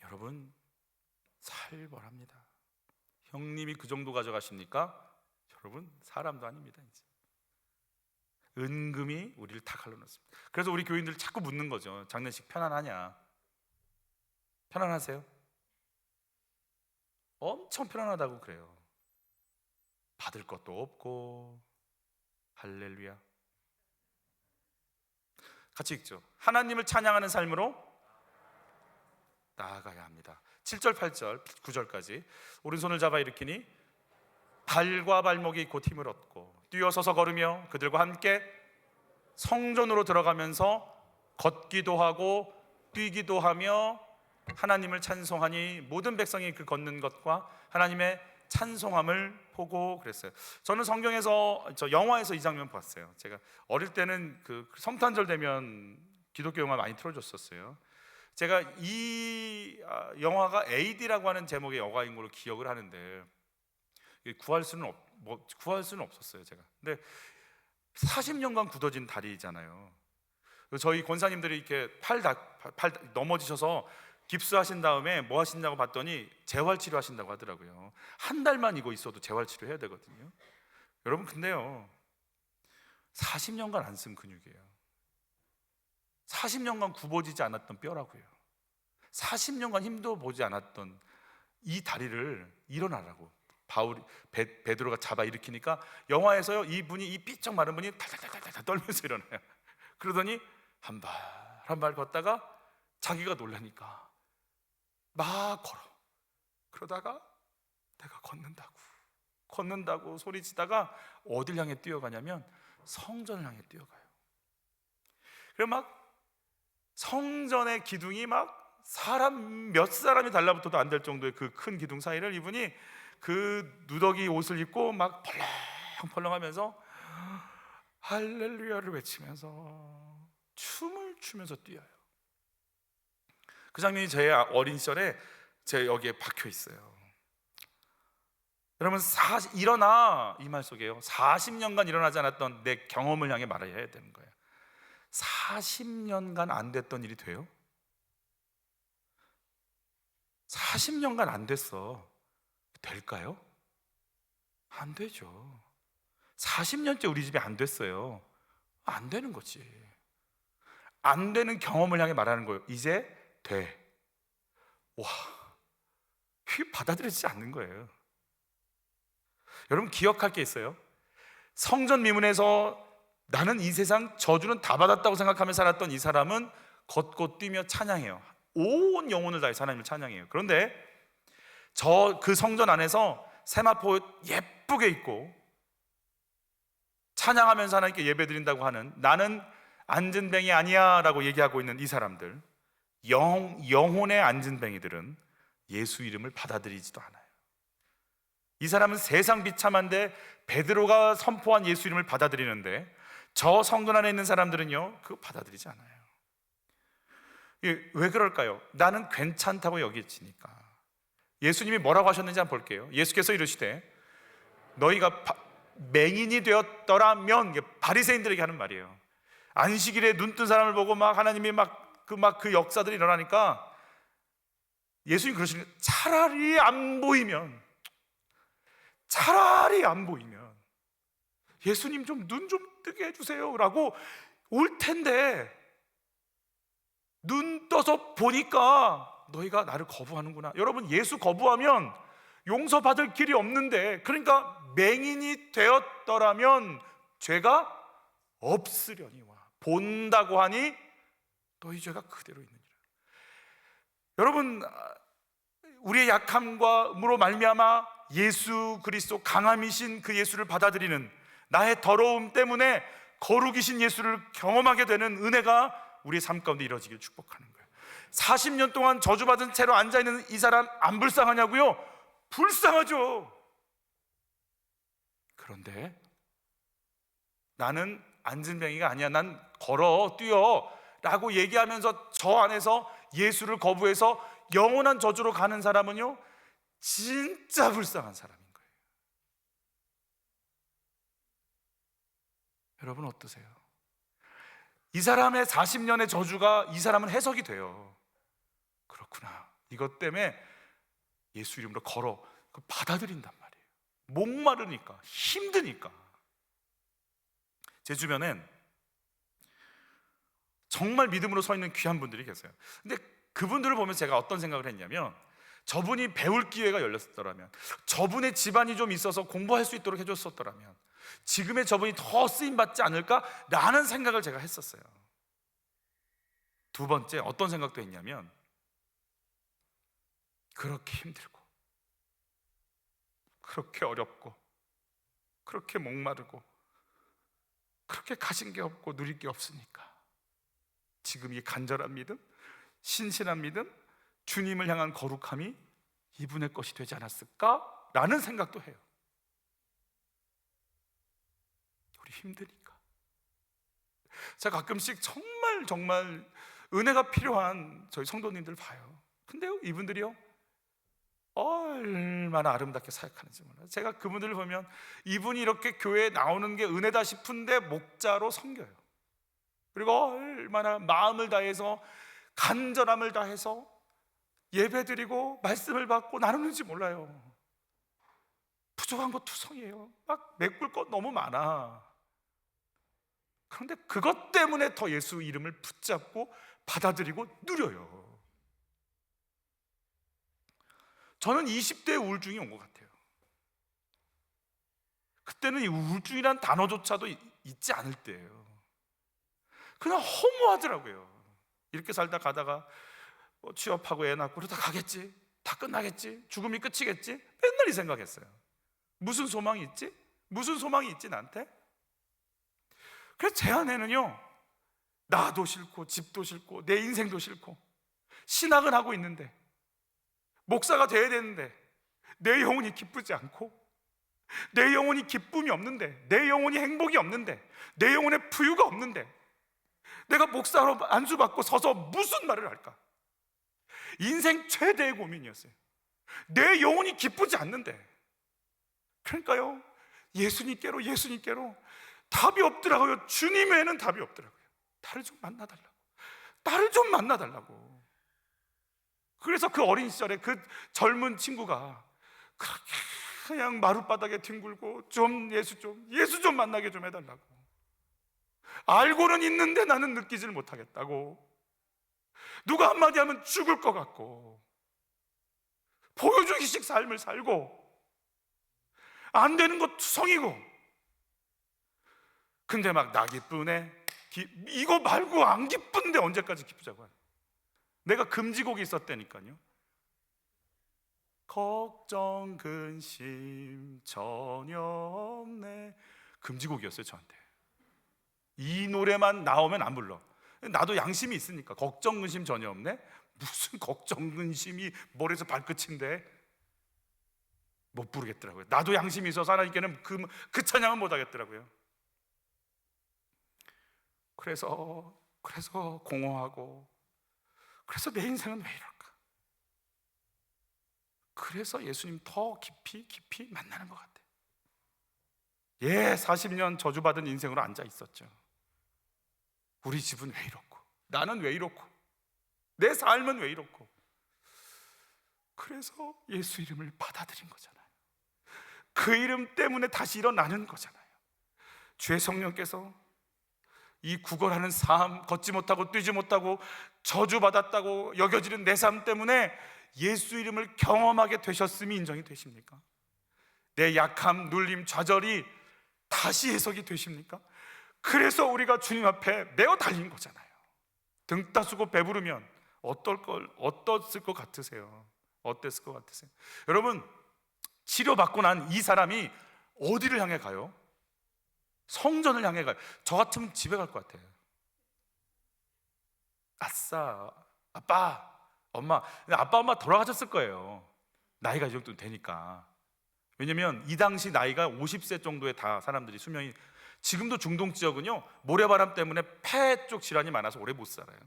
여러분, 살벌합니다. 형님이 그 정도 가져가십니까? 여러분, 사람도 아닙니다. 이제 은금이 우리를 다 갈라놓습니다. 그래서 우리 교인들 자꾸 묻는 거죠. 장례식 편안하냐? 편안하세요? 엄청 편안하다고 그래요. 받을 것도 없고. 할렐루야. 같이 읽죠. 하나님을 찬양하는 삶으로 나아가야 합니다. 7절, 8절, 9절까지. 오른손을 잡아 일으키니 발과 발목이 곧 힘을 얻고 뛰어서서 걸으며 그들과 함께 성전으로 들어가면서 걷기도 하고 뛰기도 하며 하나님을 찬송하니 모든 백성이 그 걷는 것과 하나님의 찬송함을 보고 그랬어요. 저는 성경에서, 영화에서 이 장면 봤어요. 제가 어릴 때는 그 성탄절 되면 기독교 영화 많이 틀어줬었어요. 제가 이 영화가 AD라고 하는 제목의 영화인 걸로 기억을 하는데 구할 수는 없었어요, 제가. 근데 40년간 굳어진 다리잖아요. 저희 권사님들이 이렇게 팔 넘어지셔서 깁스하신 다음에 뭐 하신다고 봤더니 재활치료 하신다고 하더라고요. 한 달만 이거 있어도 재활치료 해야 되거든요. 여러분, 근데요, 40년간 안 쓴 근육이에요. 40년간 굽어지지 않았던 뼈라고요. 40년간 힘도 보지 않았던 이 다리를 일어나라고 베드로가 잡아 일으키니까 영화에서요, 이분이, 이 삐쩍 마른 분이 달달달달 떨면서 일어나요. 그러더니 한 발 한 발 걷다가 자기가 놀라니까 막 걸어. 그러다가 내가 걷는다고 소리치다가 어딜 향해 뛰어가냐면 성전을 향해 뛰어가요. 그럼 막 성전의 기둥이 막 몇 사람이 달라붙어도 안 될 정도의 그 큰 기둥 사이를 이분이 그 누더기 옷을 입고 막 펄렁펄렁하면서 할렐루야를 외치면서 춤을 추면서 뛰어요. 그 장면이 제 어린 시절에 제 여기에 박혀 있어요. 여러분, 일어나, 이 말 속에요. 40년간 일어나지 않았던 내 경험을 향해 말해야 되는 거예요. 40년간 안 됐던 일이 돼요? 40년간 안 됐어. 될까요? 안 되죠. 40년째 우리 집에 안 됐어요. 안 되는 거지. 안 되는 경험을 향해 말하는 거예요. 이제 돼. 와, 이게 받아들여지지 않는 거예요. 여러분, 기억할 게 있어요. 성전 미문에서 나는 이 세상 저주는 다 받았다고 생각하며 살았던 이 사람은 걷고 뛰며 찬양해요. 온 영혼을 다해 하나님을 찬양해요. 그런데 그 성전 안에서 세마포 예쁘게 입고 찬양하면서 하나님께 예배드린다고 하는, 나는 안진뱅이 아니야 라고 얘기하고 있는 이 사람들, 영혼의 안진뱅이들은 예수 이름을 받아들이지도 않아요. 이 사람은 세상 비참한데 베드로가 선포한 예수 이름을 받아들이는데, 저 성전 안에 있는 사람들은요, 그거 받아들이지 않아요. 왜 그럴까요? 나는 괜찮다고 여기지니까. 예수님이 뭐라고 하셨는지 한번 볼게요. 예수께서 이르시되 너희가 맹인이 되었더라면, 바리새인들에게 하는 말이에요. 안식일에 눈 뜬 사람을 보고 막 하나님이 그 역사들이 일어나니까 예수님 그러시는 거예요. 차라리 안 보이면 예수님 좀 눈 좀 뜨게 해주세요 라고 올 텐데, 눈 떠서 보니까 너희가 나를 거부하는구나. 여러분, 예수 거부하면 용서받을 길이 없는데, 그러니까 맹인이 되었더라면 죄가 없으려니와 본다고 하니 너희 죄가 그대로 있느니라. 여러분, 우리의 약함으로 말미암아 예수 그리스도 강함이신 그 예수를 받아들이는, 나의 더러움 때문에 거룩이신 예수를 경험하게 되는 은혜가 우리의 삶 가운데 이루어지길 축복하는 거예요. 40년 동안 저주받은 채로 앉아있는 이 사람 안 불쌍하냐고요? 불쌍하죠. 그런데 나는 안진뱅이가 아니야, 난 걸어 뛰어 라고 얘기하면서 저 안에서 예수를 거부해서 영원한 저주로 가는 사람은요, 진짜 불쌍한 사람인 거예요. 여러분 어떠세요? 이 사람의 40년의 저주가 이 사람은 해석이 돼요. 그렇구나, 이것 때문에 예수 이름으로 걸어 받아들인단 말이에요. 목마르니까, 힘드니까. 제 주변엔 정말 믿음으로 서 있는 귀한 분들이 계세요. 근데 그분들을 보면 제가 어떤 생각을 했냐면, 저분이 배울 기회가 열렸더라면, 저분의 집안이 좀 있어서 공부할 수 있도록 해줬었더라면 지금의 저분이 더 쓰임받지 않을까라는 생각을 제가 했었어요. 두 번째, 어떤 생각도 했냐면, 그렇게 힘들고 그렇게 어렵고 그렇게 목마르고 그렇게 가진 게 없고 누릴 게 없으니까 지금 이 간절한 믿음, 신실한 믿음, 주님을 향한 거룩함이 이분의 것이 되지 않았을까라는 생각도 해요. 우리 힘드니까. 제가 가끔씩 정말 은혜가 필요한 저희 성도님들 봐요. 근데요, 이분들이요, 얼마나 아름답게 사역하는지 몰라요. 제가 그분들을 보면 이분이 이렇게 교회에 나오는 게 은혜다 싶은데 목자로 섬겨요. 그리고 얼마나 마음을 다해서, 간절함을 다해서 예배드리고 말씀을 받고 나누는지 몰라요. 부족한 거 투성이에요. 막 메꿀 것 너무 많아. 그런데 그것 때문에 더 예수 이름을 붙잡고 받아들이고 누려요. 저는 20대에 우울증이 온 것 같아요. 그때는 이 우울증이란 단어조차도 있지 않을 때예요. 그냥 허무하더라고요. 이렇게 살다 가다가 취업하고 애 낳고 그러다 가겠지. 다 끝나겠지, 죽음이 끝이겠지, 맨날 이 생각했어요. 무슨 소망이 있지? 무슨 소망이 있지 나한테? 그래서 제 안에는요, 나도 싫고 집도 싫고 내 인생도 싫고 신학은 하고 있는데, 목사가 돼야 되는데 내 영혼이 기쁘지 않고, 내 영혼이 기쁨이 없는데, 내 영혼이 행복이 없는데, 내 영혼에 부유가 없는데, 내가 목사로 안수받고 서서 무슨 말을 할까? 인생 최대의 고민이었어요. 내 영혼이 기쁘지 않는데. 그러니까요, 예수님께로 답이 없더라고요. 주님 외에는 답이 없더라고요. 나를 좀 만나달라고, 나를 좀 만나달라고. 그래서 그 어린 시절에 그 젊은 친구가 그렇게 그냥 마룻바닥에 뒹굴고, 예수 좀 만나게 좀 해달라고. 알고는 있는데 나는 느끼질 못하겠다고. 누가 한마디 하면 죽을 것 같고, 보여주기식 삶을 살고, 안 되는 거 투성이고. 근데 막 나 기쁘네, 이거 말고 안 기쁜데 언제까지 기쁘자고 하냐. 내가 금지곡이 있었다니까요. 걱정 근심 전혀 없네. 금지곡이었어요 저한테. 이 노래만 나오면 안 불러. 나도 양심이 있으니까. 걱정 근심 전혀 없네? 무슨 걱정 근심이 머리에서 발끝인데 못 부르겠더라고요. 나도 양심이 있어서 하나님께는 그 찬양은 못 하겠더라고요. 그래서 공허하고, 그래서 내 인생은 왜 이럴까? 그래서 예수님 더 깊이 만나는 것 같아요. 40년 저주받은 인생으로 앉아 있었죠. 우리 집은 왜 이렇고, 나는 왜 이렇고, 내 삶은 왜 이렇고. 그래서 예수 이름을 받아들인 거잖아요. 그 이름 때문에 다시 일어나는 거잖아요. 주의 성령께서 이 구걸하는 삶, 걷지 못하고 뛰지 못하고 저주받았다고 여겨지는 내 삶 때문에 예수 이름을 경험하게 되셨음이 인정이 되십니까? 내 약함, 눌림, 좌절이 다시 해석이 되십니까? 그래서 우리가 주님 앞에 메어 달린 거잖아요. 등 따스고 배부르면 어떻을 것 같으세요? 어땠을 것 같으세요? 여러분, 치료받고 난 이 사람이 어디를 향해 가요? 성전을 향해 가요. 저 같으면 집에 갈 것 같아요. 아싸, 아빠, 엄마. 아빠, 엄마 돌아가셨을 거예요. 나이가 이 정도 되니까. 왜냐면 이 당시 나이가 50세 정도의 다 사람들이 수명이, 지금도 중동 지역은요, 모래바람 때문에 폐 쪽 질환이 많아서 오래 못 살아요.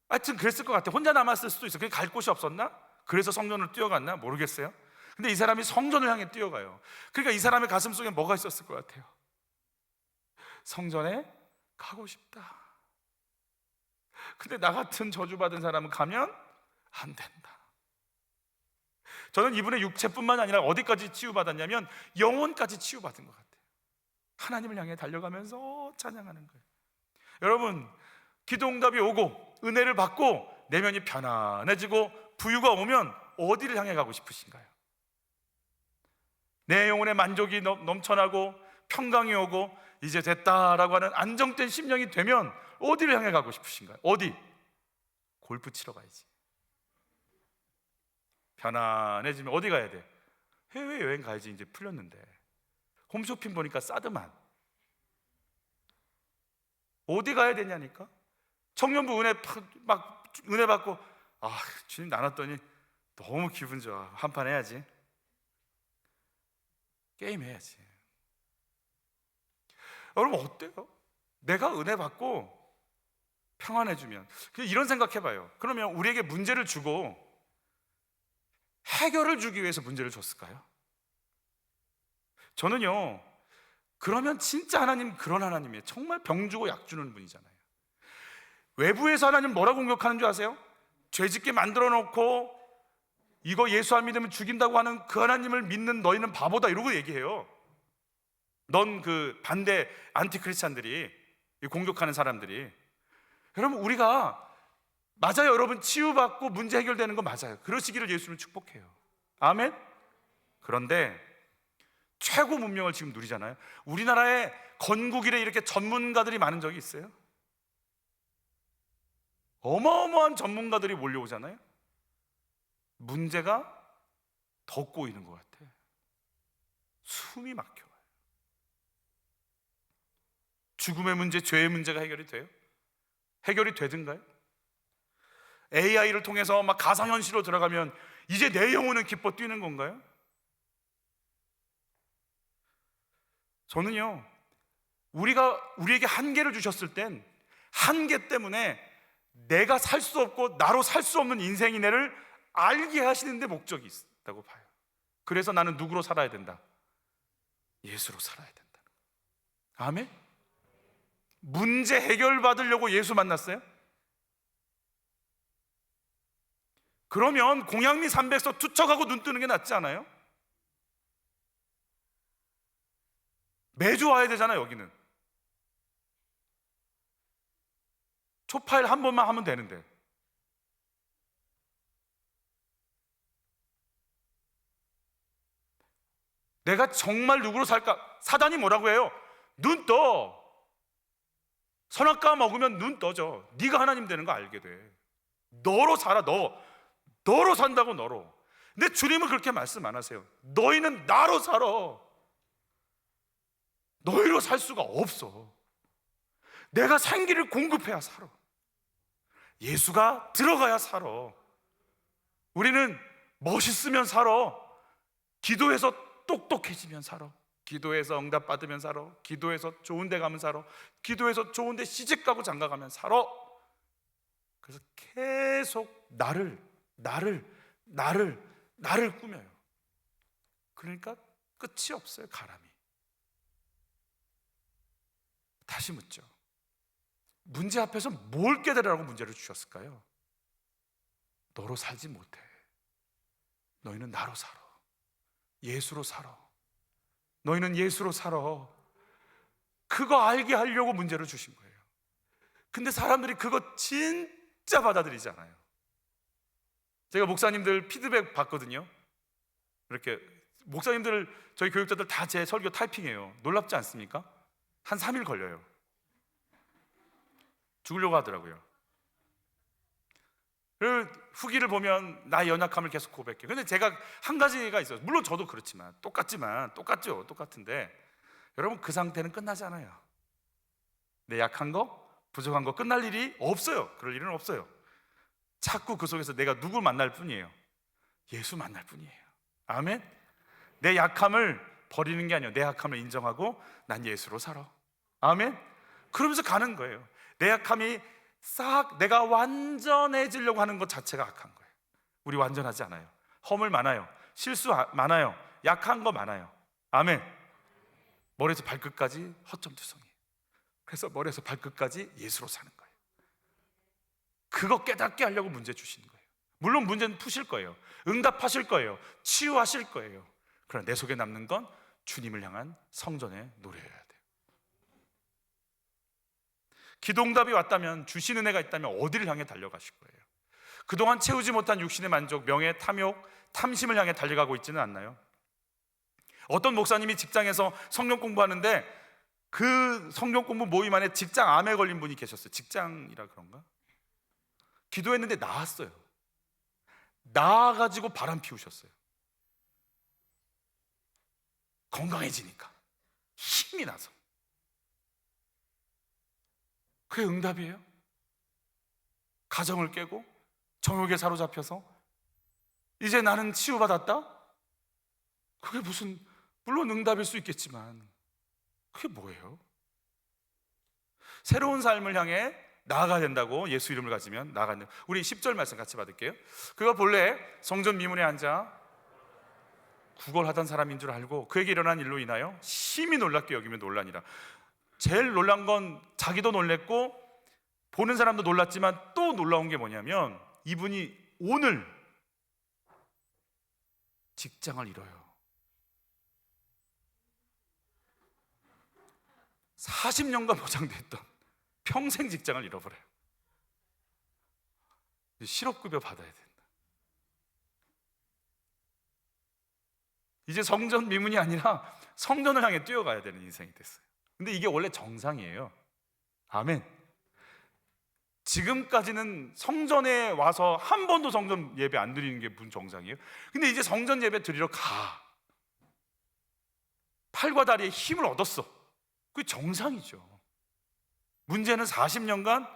하여튼 그랬을 것 같아요. 혼자 남았을 수도 있어요. 갈 곳이 없었나? 그래서 성전을 뛰어갔나? 모르겠어요. 근데 이 사람이 성전을 향해 뛰어가요. 그러니까 이 사람의 가슴 속에 뭐가 있었을 것 같아요? 성전에 가고 싶다. 근데 나 같은 저주받은 사람은 가면 안 된다. 저는 이분의 육체뿐만 아니라 어디까지 치유받았냐면 영혼까지 치유받은 것 같아요. 하나님을 향해 달려가면서 찬양하는 거예요. 여러분, 기도응답이 오고 은혜를 받고 내면이 편안해지고 부유가 오면 어디를 향해 가고 싶으신가요? 내 영혼의 만족이 넘쳐나고 평강이 오고 이제 됐다라고 하는 안정된 심령이 되면 어디를 향해 가고 싶으신가요? 어디? 골프 치러 가야지. 편안해지면 어디 가야 돼? 해외여행 가야지. 이제 풀렸는데 홈쇼핑 보니까 싸더만. 어디 가야 되냐니까? 청년부 은혜 받고, 주님 나눴더니 너무 기분 좋아. 한판 해야지. 게임 해야지. 여러분 어때요? 내가 은혜 받고 평안해지면, 이런 생각 해봐요. 그러면 우리에게 문제를 주고 해결을 주기 위해서 문제를 줬을까요? 저는요, 그러면 진짜 하나님 그런 하나님이에요. 정말 병 주고 약 주는 분이잖아요. 외부에서 하나님 뭐라고 공격하는 줄 아세요? 죄짓게 만들어 놓고 이거 예수 안 믿으면 죽인다고 하는 그 하나님을 믿는 너희는 바보다, 이러고 얘기해요. 넌 그 반대 안티크리스찬들이, 공격하는 사람들이. 여러분, 우리가 맞아요. 여러분, 치유받고 문제 해결되는 거 맞아요. 그러시기를 예수님을 축복해요. 아멘. 그런데 최고 문명을 지금 누리잖아요. 우리나라에 건국 이래 이렇게 전문가들이 많은 적이 있어요? 어마어마한 전문가들이 몰려오잖아요. 문제가 더 꼬이는 것 같아. 숨이 막혀요. 죽음의 문제, 죄의 문제가 해결이 돼요? 해결이 되든가요? AI를 통해서 막 가상현실로 들어가면 이제 내 영혼은 기뻐 뛰는 건가요? 저는요, 우리에게 한계를 주셨을 땐 한계 때문에 내가 살 수 없고 나로 살 수 없는 인생이네를 알게 하시는 데 목적이 있다고 봐요. 그래서 나는 누구로 살아야 된다? 예수로 살아야 된다. 아멘? 문제 해결 받으려고 예수 만났어요? 그러면 공양미 300서 투척하고 눈 뜨는 게 낫지 않아요? 매주 와야 되잖아요. 여기는 초파일 한 번만 하면 되는데. 내가 정말 누구로 살까? 사단이 뭐라고 해요? 눈 떠. 선악과 먹으면 눈 떠져. 네가 하나님 되는 거 알게 돼. 너로 살아. 너로 산다고. 너로. 근데 주님은 그렇게 말씀 안 하세요. 너희는 나로 살아. 너희로 살 수가 없어. 내가 생기를 공급해야 살아. 예수가 들어가야 살아. 우리는 멋있으면 살아. 기도해서 똑똑해지면 살아. 기도해서 응답 받으면 살아. 기도해서 좋은 데 가면 살아. 기도해서 좋은 데 시집 가고 장가 가면 살아. 그래서 계속 나를 꾸며요. 그러니까 끝이 없어요. 가람이. 다시 묻죠. 문제 앞에서 뭘 깨달으라고 문제를 주셨을까요? 너로 살지 못해. 너희는 나로 살아. 예수로 살아. 너희는 예수로 살아. 그거 알게 하려고 문제를 주신 거예요. 근데 사람들이 그거 진짜 받아들이잖아요. 제가 목사님들 피드백 받거든요. 이렇게 목사님들, 저희 교육자들 다 제 설교 타이핑해요. 놀랍지 않습니까? 한 3일 걸려요. 죽으려고 하더라고요. 그리고 후기를 보면 나의 연약함을 계속 고백해요. 근데 제가 한 가지가 있어요. 물론 저도 그렇지만 똑같죠. 똑같은데 여러분, 그 상태는 끝나지 않아요. 내 약한 거, 부족한 거 끝날 일이 없어요. 그럴 일은 없어요. 자꾸 그 속에서 내가 누굴 만날 뿐이에요. 예수 만날 뿐이에요. 아멘. 내 약함을 버리는 게 아니에요. 내 약함을 인정하고 난 예수로 살아. 아멘. 그러면서 가는 거예요. 내 약함이 싹 내가 완전해지려고 하는 것 자체가 악한 거예요. 우리 완전하지 않아요. 허물 많아요. 실수 많아요. 약한 거 많아요. 아멘. 머리에서 발끝까지 허점투성이에요. 그래서 머리에서 발끝까지 예수로 사는 거예요. 그거 깨닫게 하려고 문제 주시는 거예요. 물론 문제는 푸실 거예요. 응답하실 거예요. 치유하실 거예요. 그러나 내 속에 남는 건 주님을 향한 성전의 노래여야 돼요. 기도응답이 왔다면, 주신 은혜가 있다면 어디를 향해 달려가실 거예요? 그동안 채우지 못한 육신의 만족, 명예, 탐욕, 탐심을 향해 달려가고 있지는 않나요? 어떤 목사님이 직장에서 성경 공부하는데 그 성경 공부 모임 안에 직장 암에 걸린 분이 계셨어요. 직장이라 그런가? 기도했는데 나았어요. 나아가지고 바람 피우셨어요. 건강해지니까, 힘이 나서. 그게 응답이에요? 가정을 깨고 정욕에 사로잡혀서 이제 나는 치유받았다? 그게 무슨, 물론 응답일 수 있겠지만 그게 뭐예요? 새로운 삶을 향해 나아가야 된다고 예수 이름을 가지면 나아가는, 우리 10절 말씀 같이 받을게요. 그가 본래 성전 미문에 앉아 구걸하던 사람인 줄 알고 그에게 일어난 일로 인하여 심히 놀랍게 여기며 놀라니라. 제일 놀란 건 자기도 놀랬고 보는 사람도 놀랐지만 또 놀라운 게 뭐냐면 이분이 오늘 직장을 잃어요. 40년간 보장됐던 평생 직장을 잃어버려요. 실업급여 받아야 된다. 이제 성전 미문이 아니라 성전을 향해 뛰어가야 되는 인생이 됐어요. 근데 이게 원래 정상이에요. 아멘. 지금까지는 성전에 와서 한 번도 성전 예배 안 드리는 게 무슨 정상이에요? 근데 이제 성전 예배 드리러 가. 팔과 다리에 힘을 얻었어. 그게 정상이죠. 문제는 40년간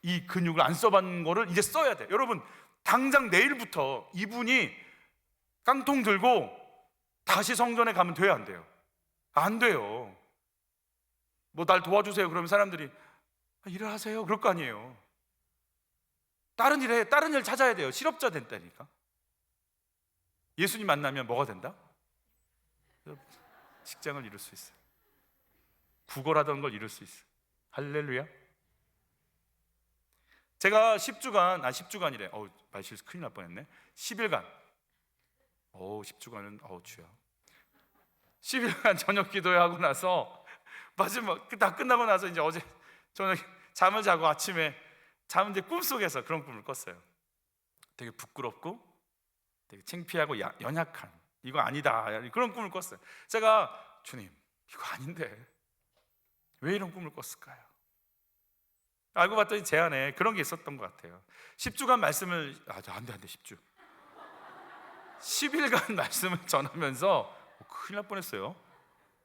이 근육을 안 써봤는 거를 이제 써야 돼. 여러분, 당장 내일부터 이분이 깡통 들고 다시 성전에 가면 돼요, 안 돼요? 안 돼요. 뭐 날 도와주세요 그러면 사람들이 일을 하세요 그럴 거 아니에요. 다른 일 찾아야 돼요. 실업자 된다니까. 예수님 만나면 뭐가 된다? 직장을 이룰 수 있어요. 구걸하던 걸 이룰 수 있어요. 할렐루야. 제가 10주간이래. 말실수 큰일 날 뻔했네. 10일간. 10주간은 주야. 10일간 저녁 기도하고 나서 마지막 다 끝나고 나서 이제 어제 저녁 잠을 자고 아침에 자는데 꿈속에서 그런 꿈을 꿨어요. 되게 부끄럽고 되게 창피하고 연약한, 이거 아니다, 그런 꿈을 꿨어요. 제가 주님, 이거 아닌데 왜 이런 꿈을 꿨을까요? 알고 봤더니 제 안에 그런 게 있었던 것 같아요. 10주간 말씀을 안 돼 10주 10일간 말씀을 전하면서 큰일 날 뻔했어요.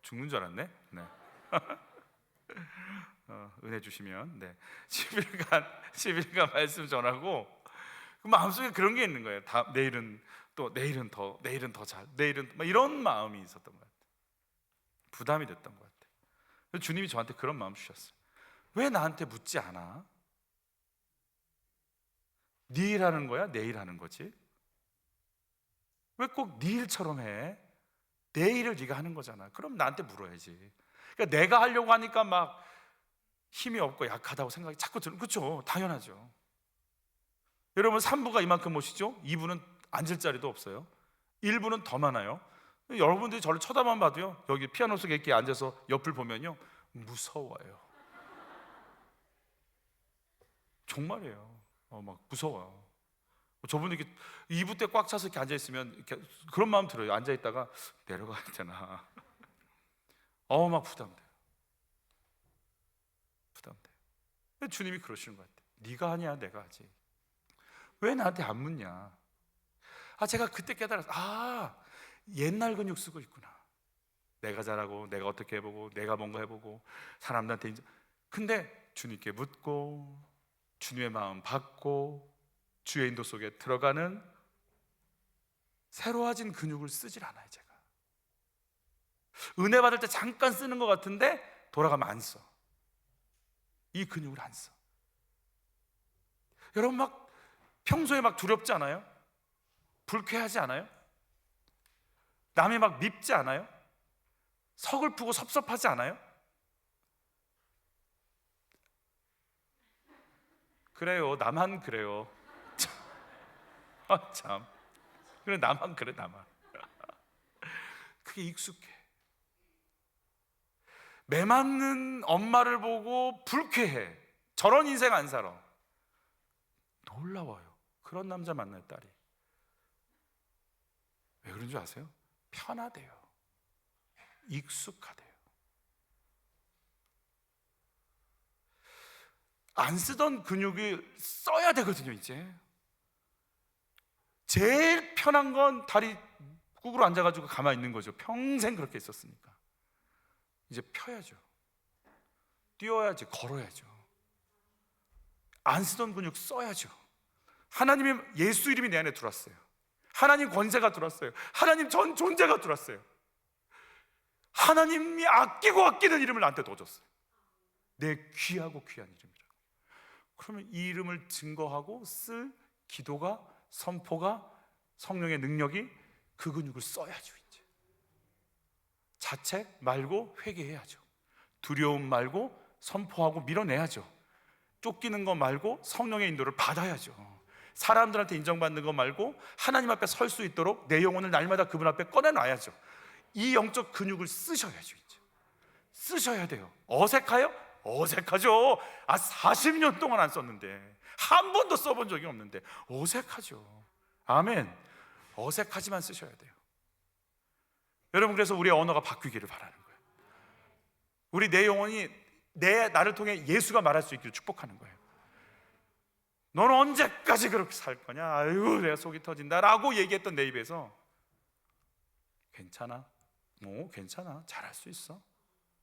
죽는 줄 알았네. 네. 은혜 주시면 10일간 말씀 전하고 그 마음속에 그런 게 있는 거예요. 내일은 더 잘, 내일은 이런 마음이 있었던 것 같아요. 부담이 됐던 것 같아요. 주님이 저한테 그런 마음 주셨어요. 왜 나한테 묻지 않아? 네 일 하는 거야? 내 일 하는 거지? 왜 꼭 네 일처럼 해? 내 일을 네가 하는 거잖아. 그럼 나한테 물어야지. 그러니까 내가 하려고 하니까 막 힘이 없고 약하다고 생각이 자꾸 들어요. 그렇죠? 당연하죠. 여러분, 3부가 이만큼 오시죠? 2부는 앉을 자리도 없어요. 1부는 더 많아요. 여러분들이 저를 쳐다만 봐도요, 여기 피아노 속에 이렇게 앉아서 옆을 보면요, 무서워요. 정말이에요. 막 무서워요. 저분이 이렇게 2부 때 꽉 차서 이렇게 앉아있으면 이렇게 그런 마음 들어요. 앉아있다가 내려가야 되나. 막 부담돼요. 근데 주님이 그러시는 것 같아요. 네가 하냐 내가 하지. 왜 나한테 안 묻냐. 제가 그때 깨달았어요. 옛날 근육 쓰고 있구나. 내가 잘하고 내가 어떻게 해보고 내가 뭔가 해보고 사람들한테 근데 주님께 묻고 주님의 마음 받고 주의 인도 속에 들어가는 새로워진 근육을 쓰질 않아요. 제가 은혜 받을 때 잠깐 쓰는 것 같은데 돌아가면 안 써. 이 근육을 안 써. 여러분, 막 평소에 막 두렵지 않아요? 불쾌하지 않아요? 남이 막 밉지 않아요? 서글프고 섭섭하지 않아요? 그래요. 나만 그래요. 참. 그래, 나만 그래, 나만. 그게 익숙해. 매 맞는 엄마를 보고 불쾌해. 저런 인생 안 살아. 놀라워요. 그런 남자 만날 딸이. 왜 그런 줄 아세요? 편하대요. 익숙하대요. 안 쓰던 근육을 써야 되거든요. 이제 제일 편한 건 다리 꾹으로 앉아가지고 가만히 있는 거죠. 평생 그렇게 있었으니까. 이제 펴야죠. 뛰어야지, 걸어야죠. 안 쓰던 근육 써야죠. 하나님의 예수 이름이 내 안에 들어왔어요. 하나님 권세가 들어왔어요. 하나님 전 존재가 들어왔어요. 하나님이 아끼고 아끼는 이름을 나한테 넣어줬어요. 내 귀하고 귀한 이름이라. 그러면 이 이름을 증거하고 쓸 기도가, 선포가, 성령의 능력이 그 근육을 써야죠. 이제 자책 말고 회개해야죠. 두려움 말고 선포하고 밀어내야죠. 쫓기는 거 말고 성령의 인도를 받아야죠. 사람들한테 인정받는 거 말고 하나님 앞에 설 수 있도록 내 영혼을 날마다 그분 앞에 꺼내놔야죠. 이 영적 근육을 쓰셔야죠. 이제 쓰셔야 돼요. 어색해요? 어색하죠. 40년 동안 안 썼는데, 한 번도 써본 적이 없는데 어색하죠. 아멘. 어색하지만 쓰셔야 돼요. 여러분, 그래서 우리의 언어가 바뀌기를 바라는 거예요. 우리 내 영혼이 나를 통해 예수가 말할 수 있기를 축복하는 거예요. 너는 언제까지 그렇게 살 거냐? 아유, 내가 속이 터진다라고 얘기했던 내 입에서 괜찮아, 괜찮아, 잘할 수 있어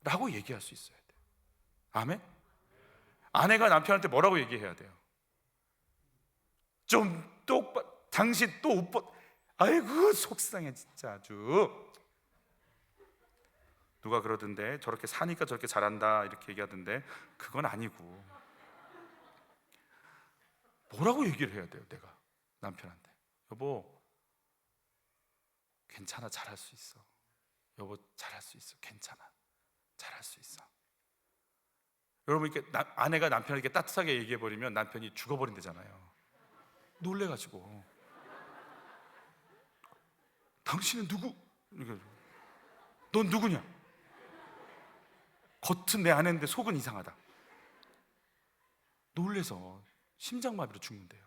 라고 얘기할 수 있어야 돼. 아멘? 아내가 남편한테 뭐라고 얘기해야 돼요? 좀 당신 또 옷 벗, 아이고 속상해 진짜 아주. 누가 그러던데 저렇게 사니까 저렇게 잘한다 이렇게 얘기하던데 그건 아니고, 뭐라고 얘기를 해야 돼요? 내가 남편한테 여보 괜찮아, 잘할 수 있어. 여보 잘할 수 있어. 괜찮아, 잘할 수 있어. 여러분, 이렇게 아내가 남편에게 따뜻하게 얘기해버리면 남편이 죽어버린대잖아요. 놀래가지고 당신은 누구? 넌 누구냐? 겉은 내 아내인데 속은 이상하다. 놀래서 심장마비로 죽는데요.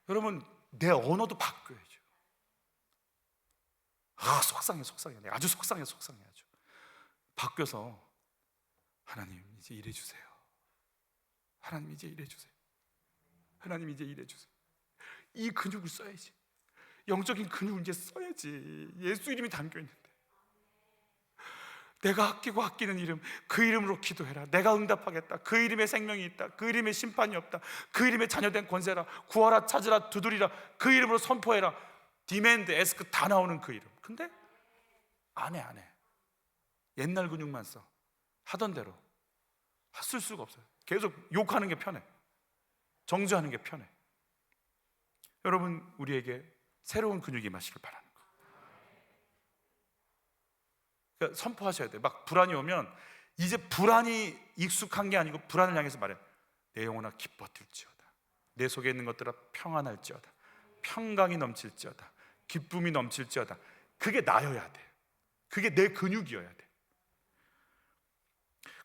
여러분, 내 언어도 바뀌어야죠. 속상해. 아주 속상해 아주. 바뀌어서 하나님 이제 일해주세요. 하나님 이제 일해주세요. 하나님 이제 일해주세요. 이 근육을 써야지. 영적인 근육을 이제 써야지. 예수 이름이 담겨있는데 내가 아끼고 아끼는 이름, 그 이름으로 기도해라. 내가 응답하겠다. 그 이름에 생명이 있다. 그 이름에 심판이 없다. 그 이름에 자녀된 권세라. 구하라, 찾으라, 두드리라. 그 이름으로 선포해라. 디맨드, 에스크 다 나오는 그 이름. 근데 안 해. 옛날 근육만 써. 하던 대로 쓸 수가 없어요. 계속 욕하는 게 편해. 정죄하는 게 편해. 여러분, 우리에게 새로운 근육이 임하시길 바라는 거예요. 그러니까 선포하셔야 돼요. 막 불안이 오면 이제 불안이 익숙한 게 아니고 불안을 향해서 말해. 내 영혼아 기뻐뛸지어다. 내 속에 있는 것들아 평안할지어다. 평강이 넘칠지어다. 기쁨이 넘칠지어다. 그게 나여야 돼. 그게 내 근육이어야 돼.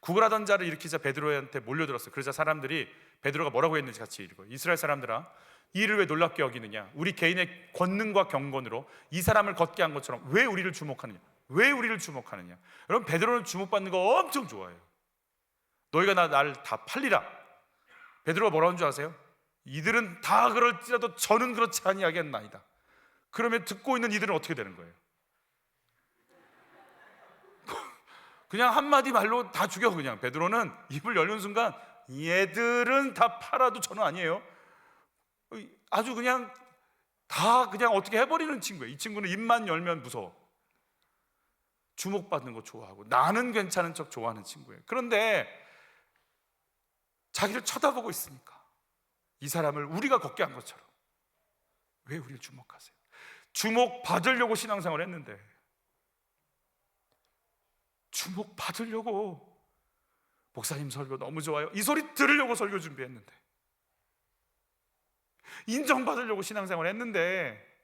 구걸하던 자를 일으키자 베드로한테 몰려들었어요. 그러자 사람들이 베드로가 뭐라고 했는지 같이 읽어요. 이스라엘 사람들아, 이 일을 왜 놀랍게 여기느냐? 우리 개인의 권능과 경건으로 이 사람을 걷게 한 것처럼 왜 우리를 주목하느냐? 왜 우리를 주목하느냐? 여러분, 베드로는 주목받는 거 엄청 좋아해요. 너희가 나를 다 팔리라. 베드로가 뭐라고 하는 줄 아세요? 이들은 다 그럴지라도 저는 그렇지 아니하겠나이다. 그러면 듣고 있는 이들은 어떻게 되는 거예요? 그냥 한마디 말로 다 죽여. 그냥 베드로는 입을 열는 순간 얘들은 다 팔아도 저는 아니에요. 아주 그냥 다 그냥 어떻게 해버리는 친구예요. 이 친구는 입만 열면 무서워. 주목받는 거 좋아하고 나는 괜찮은 척 좋아하는 친구예요. 그런데 자기를 쳐다보고 있으니까 이 사람을 우리가 걷게 한 것처럼 왜 우리를 주목하세요? 주목받으려고 신앙생활을 했는데, 주목받으려고 목사님 설교 너무 좋아요 이 소리 들으려고 설교 준비했는데, 인정받으려고 신앙생활을 했는데,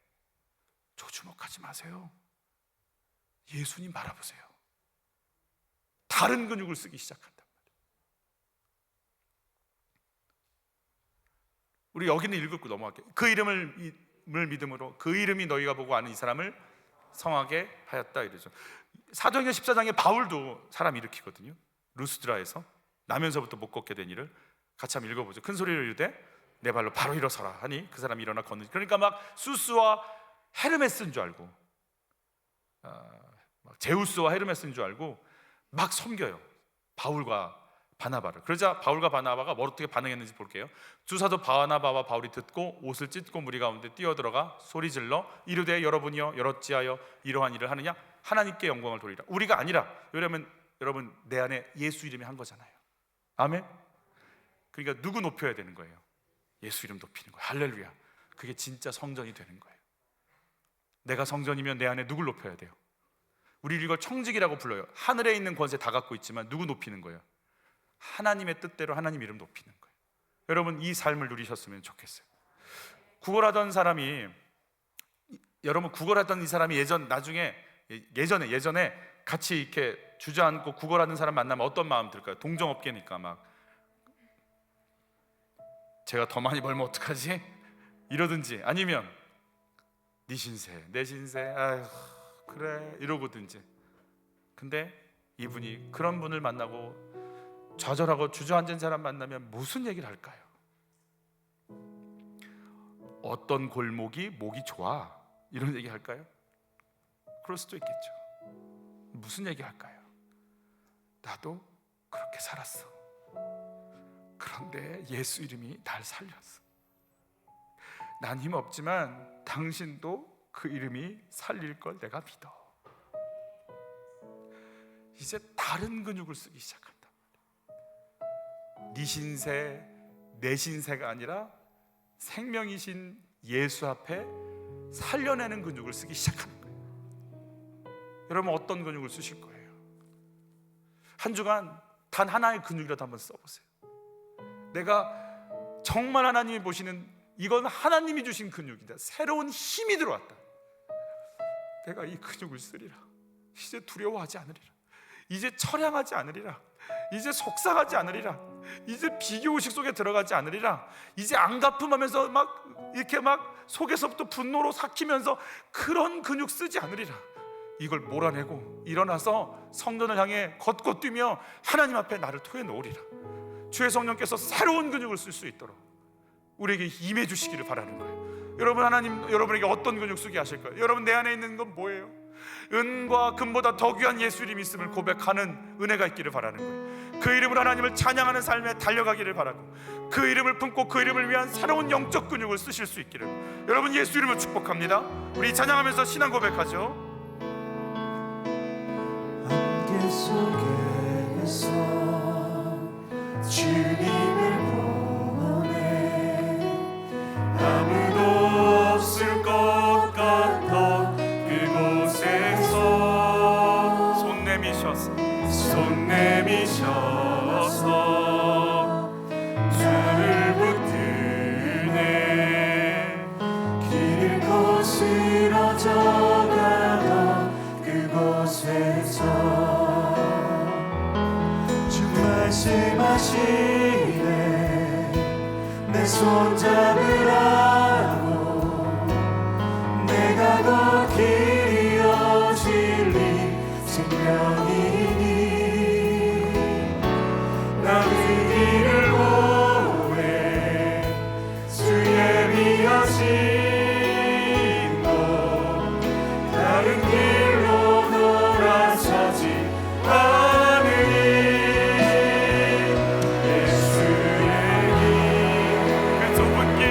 저 주목하지 마세요. 예수님 바라보세요. 다른 근육을 쓰기 시작한단 말이에요. 우리 여기는 읽고 넘어갈게요. 그 이름을 믿음으로 그 이름이 너희가 보고 아는 이 사람을 성하게 하였다 이러죠. 사도행전 14장에 바울도 사람 일으키거든요. 루스드라에서 나면서부터 못 걷게 된 일을 같이 한번 읽어보죠. 큰 소리를 이르되 내 발로 바로 일어서라 하니 그 사람이 일어나 걷는. 그러니까 막 수스와 헤르메스인 줄 알고, 제우스와 헤르메스인 줄 알고 막 섬겨요, 바울과 바나바를. 그러자 바울과 바나바가 어떻게 반응했는지 볼게요. 두 사도 바나바와 바울이 듣고 옷을 찢고 무리 가운데 뛰어들어가 소리질러 이르되 여러분이여 여럿지하여 이러한 일을 하느냐? 하나님께 영광을 돌리라. 우리가 아니라. 왜냐하면 여러분, 내 안에 예수 이름이 한 거잖아요. 아멘. 그러니까 누구 높여야 되는 거예요? 예수 이름 높이는 거예요. 할렐루야. 그게 진짜 성전이 되는 거예요. 내가 성전이면 내 안에 누굴 높여야 돼요? 우리 이걸 청직이라고 불러요. 하늘에 있는 권세 다 갖고 있지만 누구 높이는 거예요? 하나님의 뜻대로 하나님 이름 높이는 거예요. 여러분, 이 삶을 누리셨으면 좋겠어요. 구걸하던 사람이, 여러분 구걸하던 이 사람이 예전에 같이 이렇게 주저앉고 구걸하는 사람 만나면 어떤 마음 들까요? 동종업계니까 막 제가 더 많이 벌면 어떡하지? 이러든지, 아니면 네 신세 내 신세 아휴 그래 이러고든지. 근데 이분이 그런 분을 만나고 좌절하고 주저앉은 사람 만나면 무슨 얘기를 할까요? 어떤 골목이 목이 좋아, 이런 얘기 할까요? 그럴 수도 있겠죠. 무슨 얘기 할까요? 나도 그렇게 살았어. 그런데 예수 이름이 날 살렸어. 난 힘 없지만 당신도 그 이름이 살릴 걸 내가 믿어. 이제 다른 근육을 쓰기 시작한다. 네 신세, 내 신세가 아니라 생명이신 예수 앞에 살려내는 근육을 쓰기 시작하는 거예요. 여러분, 어떤 근육을 쓰실 거예요? 한 주간 단 하나의 근육이라도 한번 써보세요. 내가 정말 하나님이 보시는, 이건 하나님이 주신 근육이다, 새로운 힘이 들어왔다, 내가 이 근육을 쓰리라. 이제 두려워하지 않으리라. 이제 처량하지 않으리라. 이제 속상하지 않으리라. 이제 비교의식 속에 들어가지 않으리라. 이제 안갚음하면서 막 이렇게 막 속에서부터 분노로 삭히면서 그런 근육 쓰지 않으리라. 이걸 몰아내고 일어나서 성전을 향해 걷고 뛰며 하나님 앞에 나를 토해놓으리라. 주의 성령께서 새로운 근육을 쓸 수 있도록 우리에게 임해 주시기를 바라는 거예요. 여러분, 하나님 여러분에게 어떤 근육 쓰게 하실까요? 여러분, 내 안에 있는 건 뭐예요? 은과 금보다 더 귀한 예수 이름이 있음을 고백하는 은혜가 있기를 바라는 거예요. 그 이름으로 하나님을 찬양하는 삶에 달려가기를 바라고, 그 이름을 품고 그 이름을 위한 새로운 영적 근육을 쓰실 수 있기를 여러분 예수 이름으로 축복합니다. 우리 찬양하면서 신앙 고백하죠. 안개 속에서 주님을 보내 아무도 없을 것 같던 그곳에서 손 내미셔서 주를 붙드네 길을 거스러져 가던 그곳에서 주 말씀하시네 내 손 잡으라고 내가 곧 길이요 진리 생명이니 나 그 길을 오래 주의 위하신 곳 다른 길로 돌아서지 않으니 예수의 길 그 좁은 길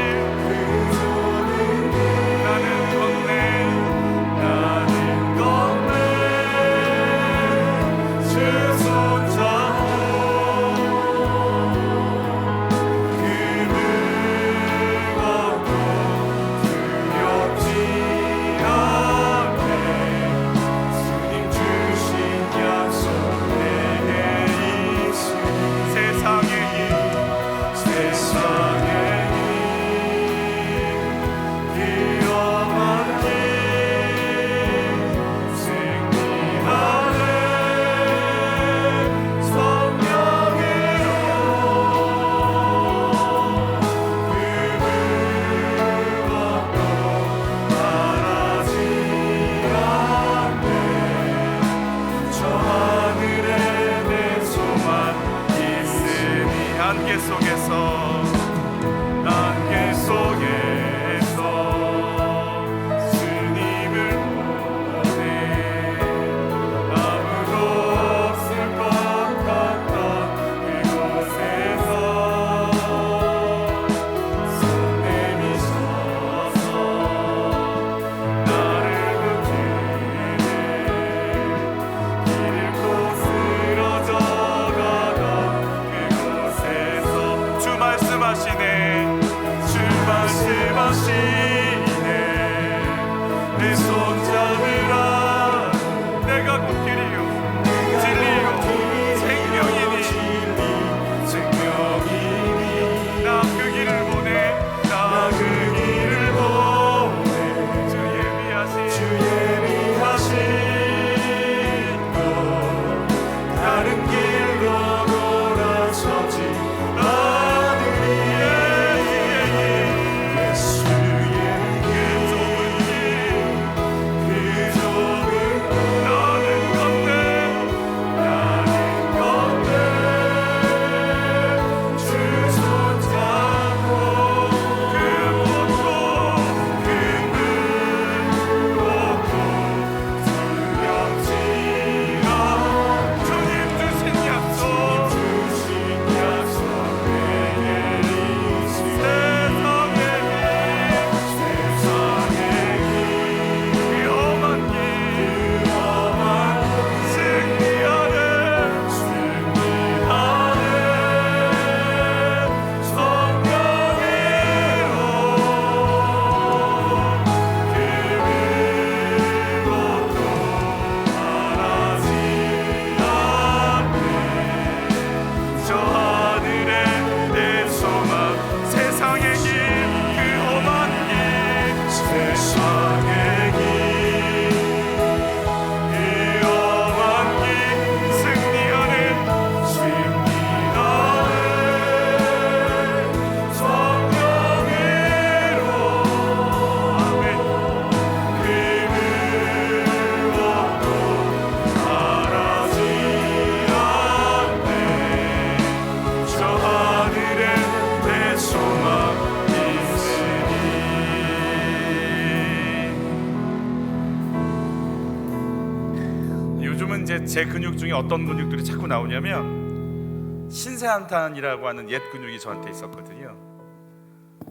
저는 이제 제 근육 중에 어떤 근육들이 자꾸 나오냐면 신세한탄이라고 하는 옛 근육이 저한테 있었거든요.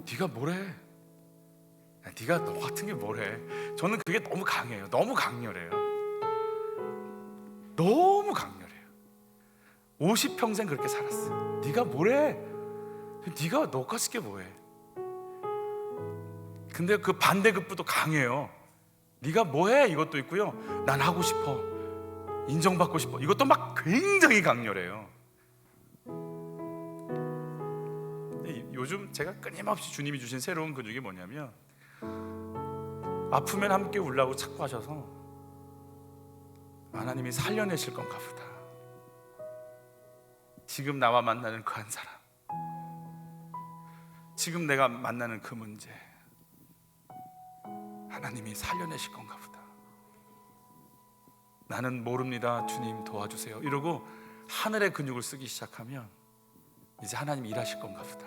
네가 뭐래? 네가 너 같은 게 뭐래? 저는 그게 너무 강해요. 너무 강렬해요. 너무 강렬해요. 50평생 그렇게 살았어요. 네가 뭐래? 네가 너같은 게 뭐해? 근데 그 반대급부도 강해요. 네가 뭐해? 이것도 있고요. 난 하고 싶어. 인정받고 싶어. 이것도 막 굉장히 강렬해요. 요즘 제가 끊임없이 주님이 주신 새로운 근육이 뭐냐면 아프면 함께 울라고 자꾸 하셔서 하나님이 살려내실 건가 보다. 지금 나와 만나는 그 한 사람, 지금 내가 만나는 그 문제, 하나님이 살려내실 건가 보다. 나는 모릅니다. 주님 도와주세요. 이러고 하늘의 근육을 쓰기 시작하면 이제 하나님 일하실 건가 보다.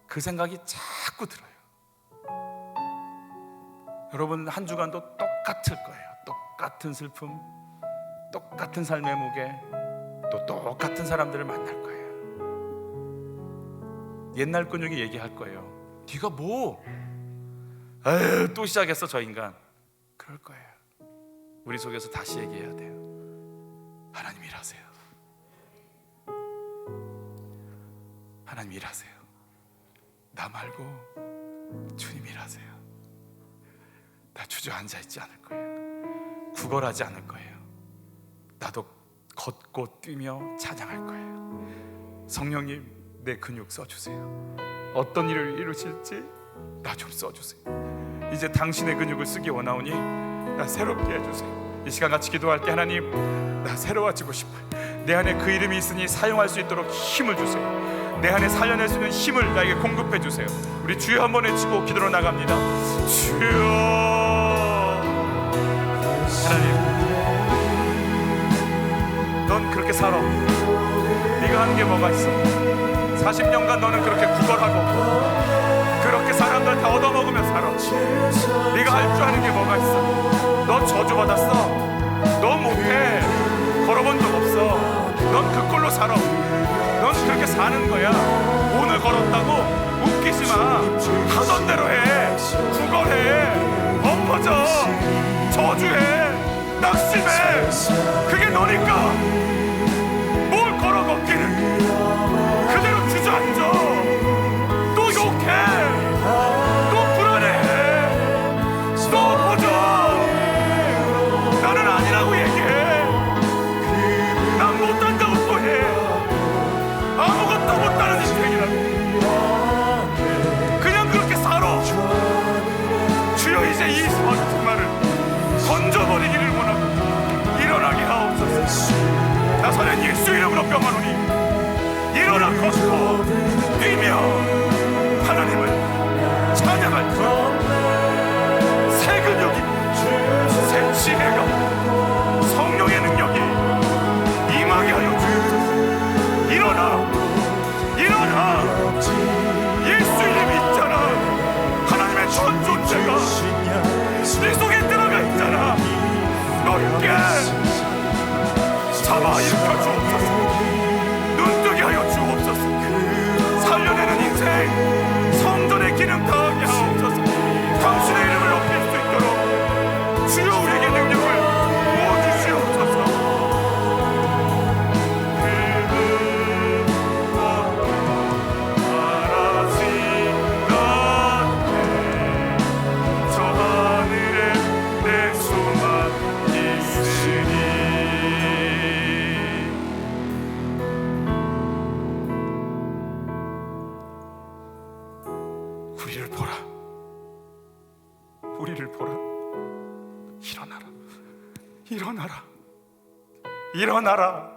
그 생각이 자꾸 들어요. 여러분 한 주간도 똑같을 거예요. 똑같은 슬픔, 똑같은 삶의 무게, 또 똑같은 사람들을 만날 거예요. 옛날 근육이 얘기할 거예요. 네가 뭐? 에휴, 또 시작했어 저 인간. 그럴 거예요. 우리 속에서 다시 얘기해야 돼요. 하나님 일하세요. 하나님 일하세요. 나 말고 주님 일하세요. 나 주저앉아 있지 않을 거예요. 구걸하지 않을 거예요. 나도 걷고 뛰며 찬양할 거예요. 성령님 내 근육 써주세요. 어떤 일을 이루실지 나 좀 써주세요. 이제 당신의 근육을 쓰기 원하오니 나 새롭게 해주세요. 이 시간 같이 기도할 때 하나님 나 새로워지고 싶어요. 내 안에 그 이름이 있으니 사용할 수 있도록 힘을 주세요. 내 안에 살려낼 수 있는 힘을 나에게 공급해 주세요. 우리 주여 한번 외치고 기도로 나갑니다. 주여. 하나님 넌 그렇게 살아. 네가 하는 게 뭐가 있어? 40년간 너는 그렇게 구걸하고 그렇게 사람들 다 얻어먹으며 살아. 네가 할 줄 아는 게 뭐가 있어? 너 저주받았어. 너 못해. 걸어본 적 없어. 넌 그 꼴로 살아. 넌 그렇게 사는 거야. 오늘 걸었다고 웃기지 마. 하던 대로 해. 구걸해. 엎어져. 저주해. 낙심해. 그게 너니까. 뭘 걸어 걷기는 그대로 주저앉아. 또 욕해. 또 불안해. 또 엎어져. 나는 아니라고 얘기해. 난 못한다고 또 해. 아무것도 못하는 인생이라고. 그냥 그렇게 살아. 주여 이제 이 정말을 던져버리기를 원하고 일어나게 하옵소서. 나사렛 예수 이름으로 명하노니 일어나 걷고 뛰며 하나님을 찬양할 새 근육이 새 지혜가 성령의 능력이 임하게 하여 주옵소서. 일어나 예수 이름이 있잖아. 하나님의 전 존재가 네 속에 들어가 있잖아. 너를 깨 잡아 일으켜 주옵소서. 눈뜨게 하여 주옵소서. 살려내는 인생 성전의 기능 다하게 하옵소서. 당신의 이름을 높일 수 있도록 주여 우리에게 능력을 부어주시옵소서. 저 하늘에 내 소망 있으니 우리를 보라. 우리를 보라. 일어나라. 일어나라. 일어나라.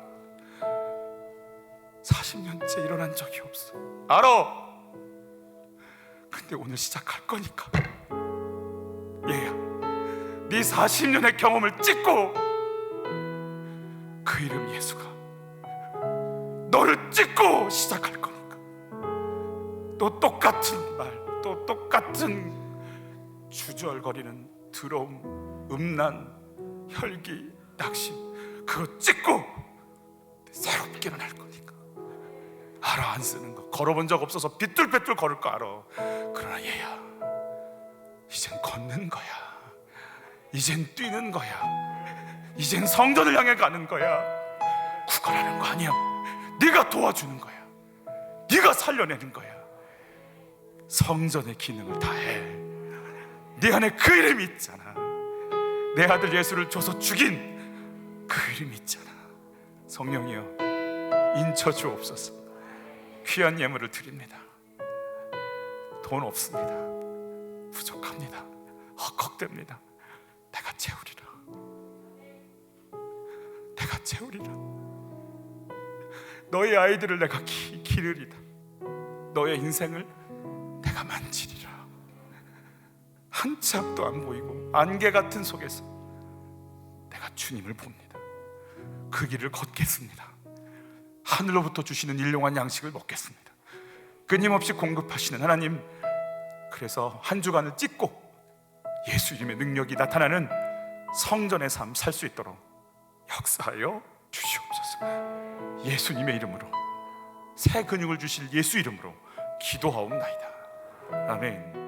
40년째 일어난 적이 없어. 알아. 근데 오늘 시작할 거니까. 얘야, 네 40년의 경험을 찍고 그 이름 예수가 너를 찍고 시작할 거니까. 또 똑같은 말, 또 똑같은 주저거리는 더러움, 음란, 혈기, 낙심 그거 찍고 새롭게 일어날 거니까 알아. 안 쓰는 거 걸어본 적 없어서 빗뚤빼뚤 걸을 거 알아. 그러나 얘야, 이젠 걷는 거야. 이젠 뛰는 거야. 이젠 성전을 향해 가는 거야. 구걸하는 거 아니야. 네가 도와주는 거야. 네가 살려내는 거야. 성전의 기능을 다해. 네 안에 그 이름이 있잖아. 내 아들 예수를 줘서 죽인 그 이름이 있잖아. 성령이여, 인쳐 주옵소서. 귀한 예물을 드립니다. 돈 없습니다. 부족합니다. 헉헉댑니다. 내가 채우리라. 내가 채우리라. 너의 아이들을 내가 기르리라. 너의 인생을 내가 만지리라. 한 치 앞도 안 보이고 안개 같은 속에서 내가 주님을 봅니다. 그 길을 걷겠습니다. 하늘로부터 주시는 일용한 양식을 먹겠습니다. 끊임없이 공급하시는 하나님, 그래서 한 주간을 찍고 예수 이름의 능력이 나타나는 성전의 삶 살 수 있도록 역사하여 주시옵소서. 예수님의 이름으로, 새 근육을 주실 예수 이름으로 기도하옵나이다. 아멘.